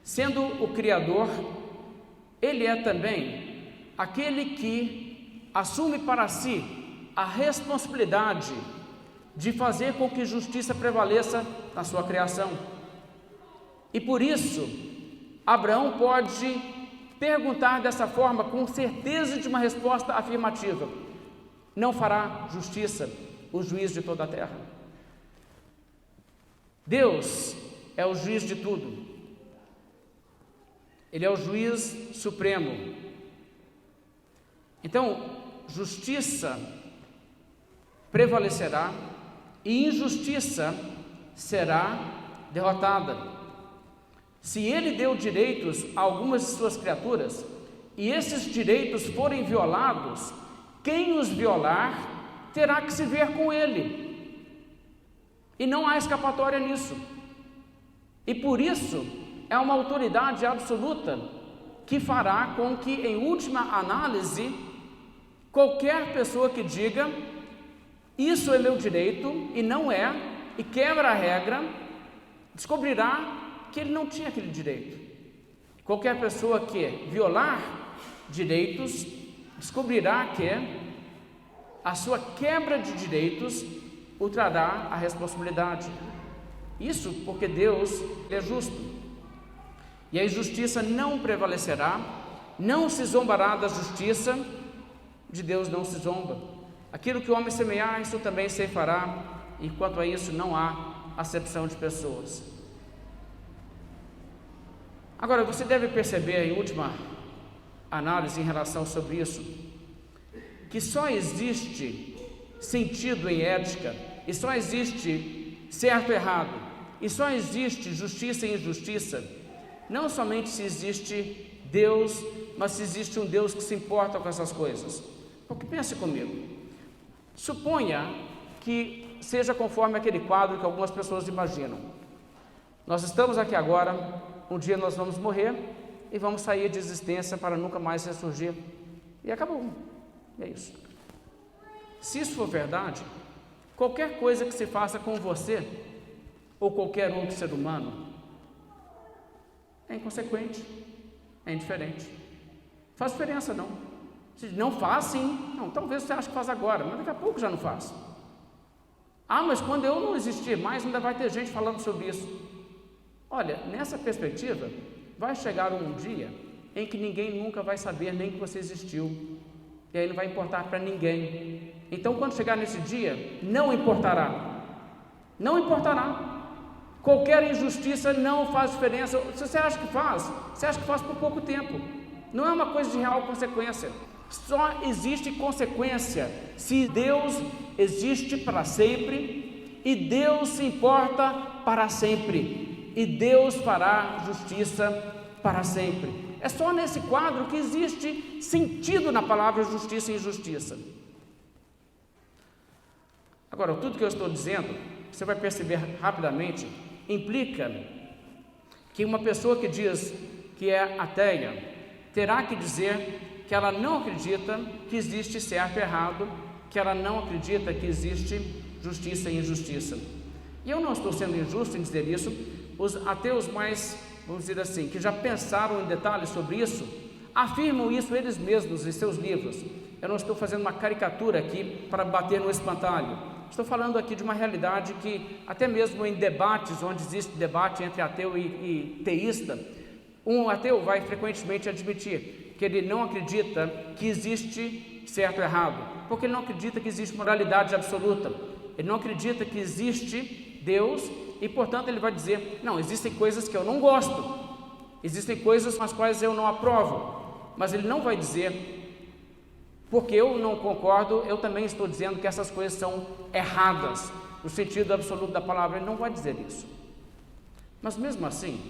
Sendo o Criador, Ele é também aquele que assume para si a responsabilidade de fazer com que justiça prevaleça na sua criação. E por isso, Abraão pode perguntar dessa forma com certeza de uma resposta afirmativa: não fará justiça o juiz de toda a terra? Deus é o juiz de tudo. Ele é o juiz supremo. Então, justiça prevalecerá e injustiça será derrotada. Se ele deu direitos a algumas de suas criaturas e esses direitos forem violados, quem os violar terá que se ver com ele. E não há escapatória nisso. E por isso é uma autoridade absoluta que fará com que, em última análise, qualquer pessoa que diga isso é meu direito e não é, e quebra a regra, descobrirá que ele não tinha aquele direito. Qualquer pessoa que violar direitos descobrirá que a sua quebra de direitos o trará a responsabilidade. Isso porque Deus é justo. E a injustiça não prevalecerá, não se zombará da justiça, de Deus não se zomba. Aquilo que o homem semear, isso também ceifará, e quanto a isso não há acepção de pessoas. Agora, você deve perceber, em última análise em relação sobre isso, que só existe sentido em ética, e só existe certo e errado, e só existe justiça e injustiça, não somente se existe Deus, mas se existe um Deus que se importa com essas coisas. Porque pense comigo, suponha que seja conforme aquele quadro que algumas pessoas imaginam. Nós estamos aqui agora, um dia nós vamos morrer e vamos sair de existência para nunca mais ressurgir. E acabou. É isso. Se isso for verdade, qualquer coisa que se faça com você, ou qualquer outro ser humano, é inconsequente, é indiferente. Faz diferença não. Se não faz, sim. Não, talvez você ache que faz agora, mas daqui a pouco já não faz. Ah, mas quando eu não existir mais, ainda vai ter gente falando sobre isso. Olha, nessa perspectiva, vai chegar um dia em que ninguém nunca vai saber nem que você existiu. E aí não vai importar para ninguém. Então, quando chegar nesse dia, não importará. Não importará. Qualquer injustiça não faz diferença. Se você acha que faz, você acha que faz por pouco tempo. Não é uma coisa de real consequência. Só existe consequência se Deus existe para sempre e Deus se importa para sempre e Deus fará justiça para sempre. É só nesse quadro que existe sentido na palavra justiça e injustiça. Agora, tudo que eu estou dizendo, você vai perceber rapidamente, implica que uma pessoa que diz que é ateia terá que dizer que ela não acredita que existe certo e errado, que ela não acredita que existe justiça e injustiça. E eu não estou sendo injusto em dizer isso. Os ateus mais, vamos dizer assim, que já pensaram em detalhes sobre isso, afirmam isso eles mesmos em seus livros. Eu não estou fazendo uma caricatura aqui para bater no espantalho. Estou falando aqui de uma realidade que, até mesmo em debates, onde existe debate entre ateu e teísta, um ateu vai frequentemente admitir que ele não acredita que existe certo ou errado, porque ele não acredita que existe moralidade absoluta, ele não acredita que existe Deus e, portanto, ele vai dizer, não, existem coisas que eu não gosto, existem coisas com as quais eu não aprovo, mas ele não vai dizer, porque eu não concordo, eu também estou dizendo que essas coisas são erradas, no sentido absoluto da palavra, ele não vai dizer isso. Mas mesmo assim,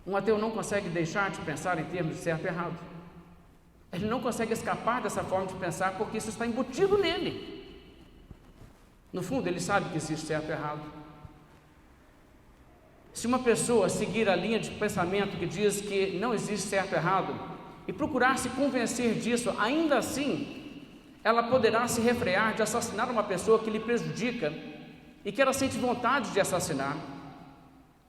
um ateu não consegue deixar de pensar em termos de certo e errado. Ele não consegue escapar dessa forma de pensar porque isso está embutido nele. No fundo, ele sabe que existe certo e errado. Se uma pessoa seguir a linha de pensamento que diz que não existe certo e errado e procurar se convencer disso, ainda assim, ela poderá se refrear de assassinar uma pessoa que lhe prejudica e que ela sente vontade de assassinar,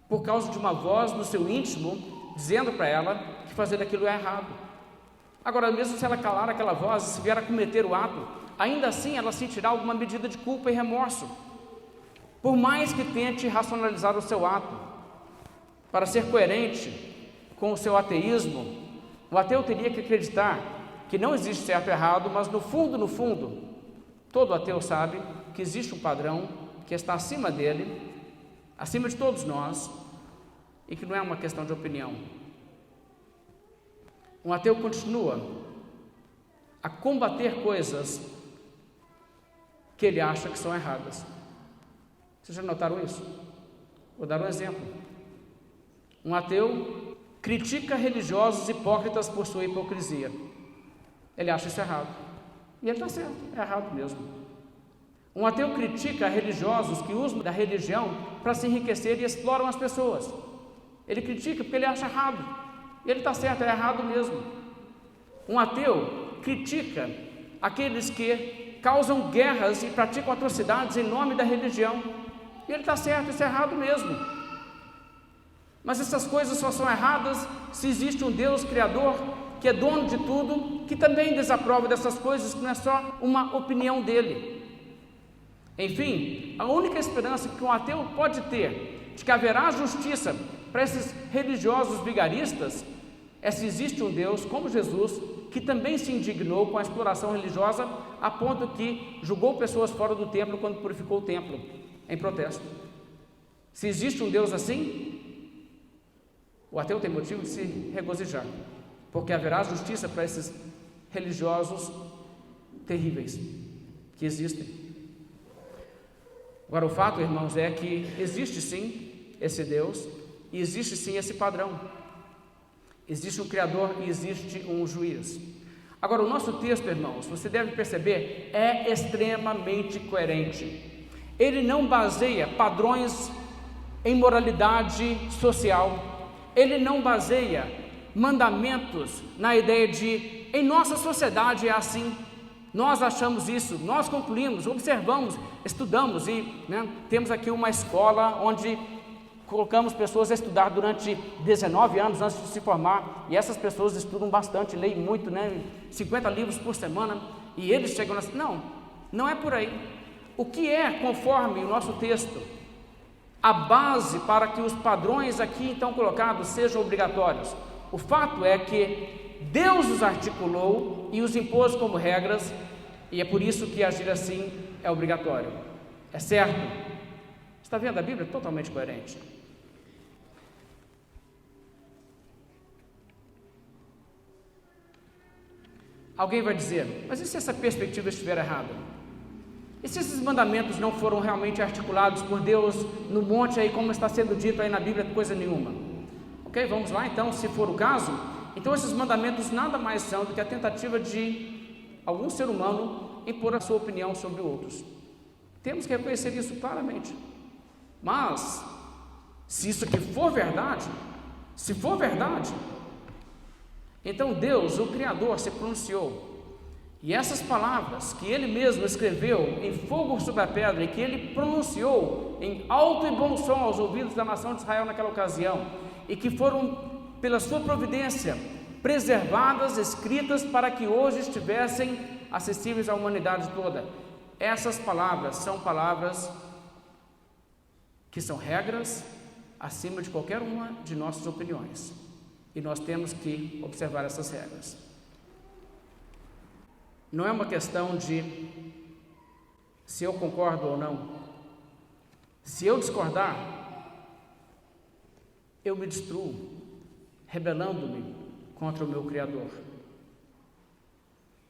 por causa de uma voz no seu íntimo dizendo para ela que fazer aquilo é errado. Agora, mesmo se ela calar aquela voz e se vier a cometer o ato, ainda assim ela sentirá alguma medida de culpa e remorso, por mais que tente racionalizar o seu ato. Para ser coerente com o seu ateísmo, o ateu teria que acreditar que não existe certo e errado, mas no fundo, todo ateu sabe que existe um padrão que está acima dele, acima de todos nós, e que não é uma questão de opinião. Um ateu continua a combater coisas que ele acha que são erradas. Vocês já notaram isso? Vou dar um exemplo. Um ateu critica religiosos hipócritas por sua hipocrisia. Ele acha isso errado. E ele está certo, é errado mesmo. Um ateu critica religiosos que usam da religião para se enriquecer e exploram as pessoas. Ele critica porque ele acha errado. E ele está certo, é errado mesmo. Um ateu critica aqueles que causam guerras e praticam atrocidades em nome da religião. E ele está certo, isso é errado mesmo. Mas essas coisas só são erradas se existe um Deus Criador, que é dono de tudo, que também desaprova dessas coisas, que não é só uma opinião dele. Enfim, a única esperança que um ateu pode ter de que haverá justiça para esses religiosos vigaristas é se existe um Deus como Jesus, que também se indignou com a exploração religiosa a ponto que julgou pessoas fora do templo quando purificou o templo em protesto. Se existe um Deus assim, o ateu tem motivo de se regozijar, porque haverá justiça para esses religiosos terríveis que existem. Agora, o fato, irmãos, é que existe sim esse Deus e existe sim esse padrão. Existe um Criador e existe um juiz. Agora, o nosso texto, irmãos, você deve perceber, é extremamente coerente. Ele não baseia padrões em moralidade social. Ele não baseia mandamentos na ideia de, em nossa sociedade é assim, nós achamos isso, nós concluímos, observamos, estudamos e temos aqui uma escola onde colocamos pessoas a estudar durante 19 anos antes de se formar, e essas pessoas estudam bastante, leem muito, 50 livros por semana, e eles chegam assim, não é por aí. O que é, conforme o nosso texto, a base para que os padrões aqui então colocados sejam obrigatórios? O fato é que Deus os articulou e os impôs como regras, e é por isso que agir assim é obrigatório. É certo? Está vendo? A Bíblia é totalmente coerente. Alguém vai dizer, mas e se essa perspectiva estiver errada? E se esses mandamentos não foram realmente articulados por Deus no monte aí, como está sendo dito aí na Bíblia, coisa nenhuma? Ok, vamos lá então, se for o caso, então esses mandamentos nada mais são do que a tentativa de algum ser humano impor a sua opinião sobre outros. Temos que reconhecer isso claramente. Mas, se isso aqui for verdade, então Deus, o Criador, se pronunciou. E essas palavras que Ele mesmo escreveu em fogo sobre a pedra e que Ele pronunciou em alto e bom som aos ouvidos da nação de Israel naquela ocasião, e que foram, pela sua providência, preservadas, escritas para que hoje estivessem acessíveis à humanidade toda. Essas palavras são palavras que são regras acima de qualquer uma de nossas opiniões, e nós temos que observar essas regras. Não é uma questão de se eu concordo ou não. Se eu discordar, eu me destruo, rebelando-me contra o meu Criador.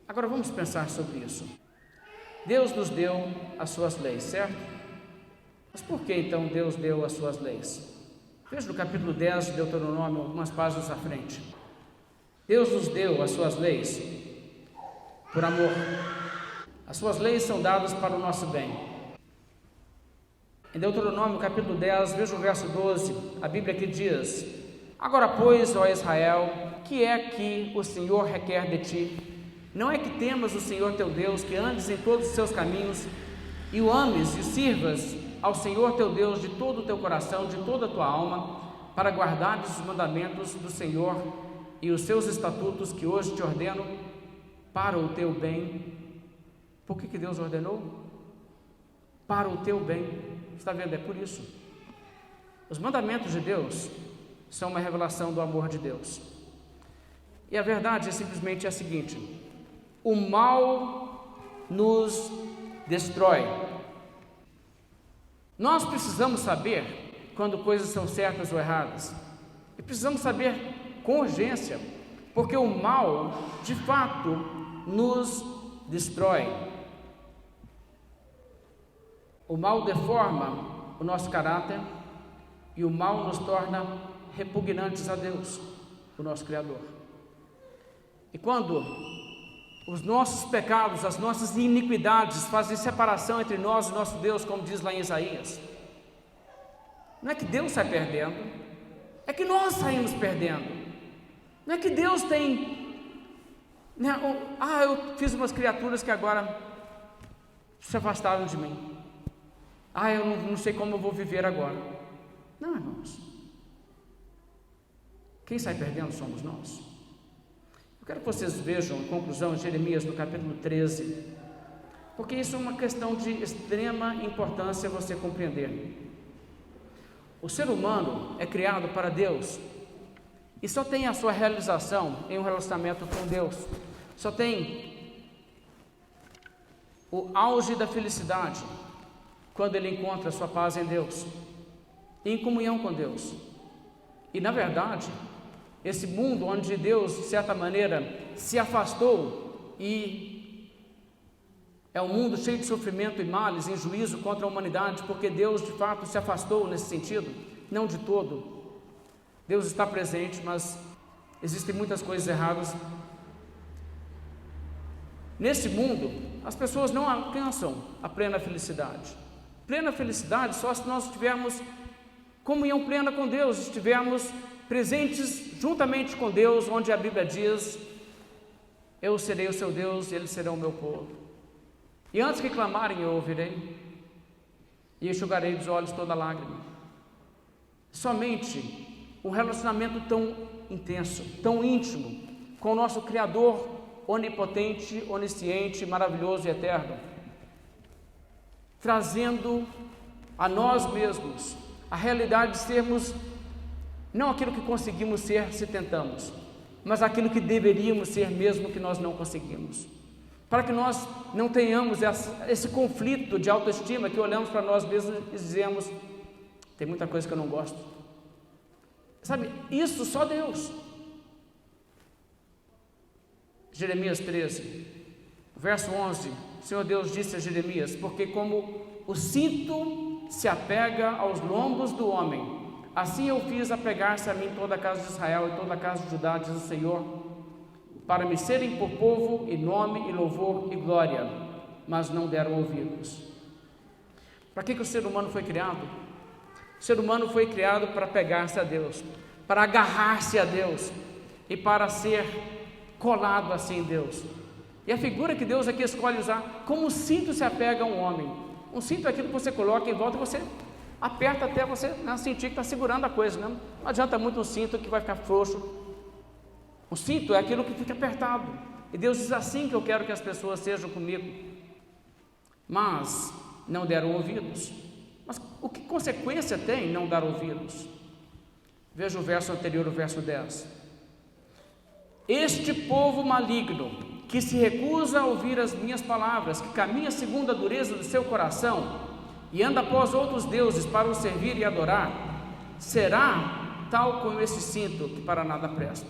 Agora vamos pensar sobre isso. Deus nos deu as suas leis, certo? Mas por que então Deus deu as suas leis? Veja no capítulo 10 de Deuteronômio, algumas páginas à frente. Deus nos deu as suas leis por amor. As suas leis são dadas para o nosso bem. Em Deuteronômio capítulo 10, veja o verso 12, a Bíblia que diz: agora pois, ó Israel, que é que o Senhor requer de ti? Não é que temas o Senhor teu Deus, que andes em todos os seus caminhos, e o ames e o sirvas ao Senhor teu Deus de todo o teu coração, de toda a tua alma, para guardares os mandamentos do Senhor e os seus estatutos que hoje te ordeno, para o teu bem Por que Deus ordenou? Para o teu bem. Está vendo? É por isso. Os mandamentos de Deus são uma revelação do amor de Deus. E a verdade é simplesmente a seguinte: o mal nos destrói. Nós precisamos saber quando coisas são certas ou erradas. E precisamos saber com urgência, porque o mal, de fato, nos destrói. O mal deforma o nosso caráter e o mal nos torna repugnantes a Deus, o nosso Criador. E quando os nossos pecados, as nossas iniquidades fazem separação entre nós e nosso Deus, como diz lá em Isaías, não é que Deus sai perdendo, é que nós saímos perdendo. Não é que Deus tem, né, eu fiz umas criaturas que agora se afastaram de mim. Eu não sei como eu vou viver agora. Não, irmãos. Quem sai perdendo somos nós. Eu quero que vocês vejam, em conclusão, Jeremias no capítulo 13, porque isso é uma questão de extrema importância você compreender. O ser humano é criado para Deus e só tem a sua realização em um relacionamento com Deus. Só tem o auge da felicidade quando ele encontra a sua paz em Deus, em comunhão com Deus. E na verdade, esse mundo onde Deus, de certa maneira, se afastou e é um mundo cheio de sofrimento e males, em juízo contra a humanidade, porque Deus de fato se afastou nesse sentido, não de todo. Deus está presente, mas existem muitas coisas erradas. Nesse mundo, as pessoas não alcançam a plena felicidade. Plena felicidade só se nós tivermos comunhão plena com Deus, estivermos presentes juntamente com Deus, onde a Bíblia diz: eu serei o seu Deus e eles serão o meu povo. E antes que clamarem, eu ouvirei e enxugarei dos olhos toda lágrima. Somente um relacionamento tão intenso, tão íntimo com o nosso Criador onipotente, onisciente, maravilhoso e eterno, trazendo a nós mesmos a realidade de sermos não aquilo que conseguimos ser se tentamos, mas aquilo que deveríamos ser mesmo que nós não conseguimos, para que nós não tenhamos esse conflito de autoestima que olhamos para nós mesmos e dizemos: tem muita coisa que eu não gosto. Sabe, isso só Deus. Jeremias 13, verso 11, o Senhor Deus disse a Jeremias: porque como o cinto se apega aos lombos do homem, assim eu fiz apegar-se a mim toda a casa de Israel e toda a casa de Judá, diz o Senhor, para me serem por povo e nome e louvor e glória, mas não deram ouvidos. Para que o ser humano foi criado? O ser humano foi criado para pegar-se a Deus, para agarrar-se a Deus e para ser colado assim em Deus. E a figura que Deus aqui escolhe usar, como o cinto se apega a um homem. Um cinto é aquilo que você coloca em volta e você aperta até você sentir que está segurando a coisa, né? Não adianta muito um cinto que vai ficar frouxo. O cinto é aquilo que fica apertado. E Deus diz: assim que eu quero que as pessoas sejam comigo. Mas não deram ouvidos. Mas o que consequência tem não dar ouvidos? Veja o verso anterior, o verso 10. Este povo maligno, que se recusa a ouvir as minhas palavras, que caminha segundo a dureza do seu coração e anda após outros deuses para os servir e adorar, será tal como esse cinto que para nada presta.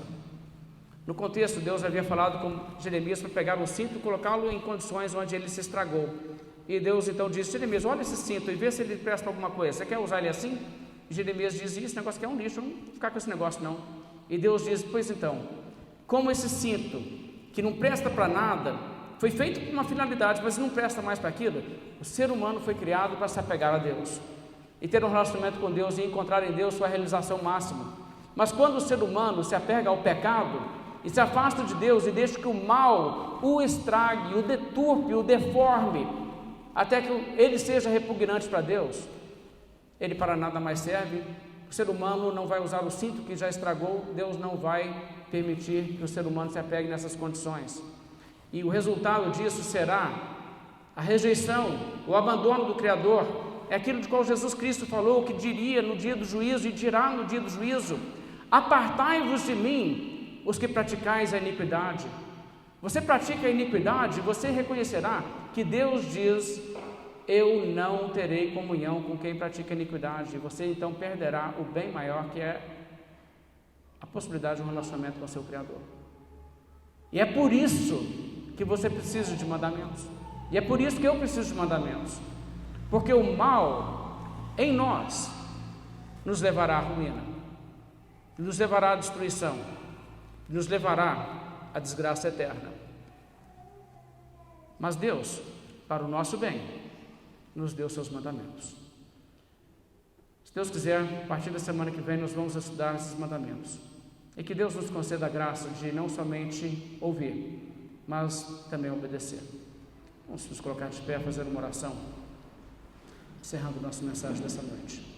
No contexto, Deus havia falado com Jeremias para pegar um cinto e colocá-lo em condições onde ele se estragou. E Deus então disse: Jeremias, olha esse cinto e vê se ele presta alguma coisa. Você quer usar ele assim? E Jeremias diz: esse negócio aqui é um lixo, não vou ficar com esse negócio não. E Deus diz: pois então, como esse cinto que não presta para nada, foi feito com uma finalidade, mas não presta mais para aquilo, o ser humano foi criado para se apegar a Deus e ter um relacionamento com Deus e encontrar em Deus sua realização máxima. Mas quando o ser humano se apega ao pecado e se afasta de Deus e deixa que o mal o estrague, o deturpe, o deforme, até que ele seja repugnante para Deus, ele para nada mais serve. O ser humano não vai usar o cinto que já estragou, Deus não vai permitir que o ser humano se apegue nessas condições. E o resultado disso será A rejeição, o abandono do Criador, é aquilo de qual Jesus Cristo falou que diria no dia do juízo e dirá no dia do juízo: apartai-vos de mim, os que praticais a iniquidade. Você pratica a iniquidade, você reconhecerá que Deus diz: eu não terei comunhão com quem pratica a iniquidade. Você então perderá o bem maior, que é a possibilidade de um relacionamento com o seu Criador. E é por isso que você precisa de mandamentos. E é por isso que eu preciso de mandamentos. Porque o mal em nós nos levará à ruína, nos levará à destruição, nos levará à desgraça eterna. Mas Deus, para o nosso bem, nos deu seus mandamentos. Se Deus quiser, a partir da semana que vem nós vamos estudar esses mandamentos. E que Deus nos conceda a graça de não somente ouvir, mas também obedecer. Vamos nos colocar de pé, fazer uma oração, encerrando nossa mensagem dessa noite.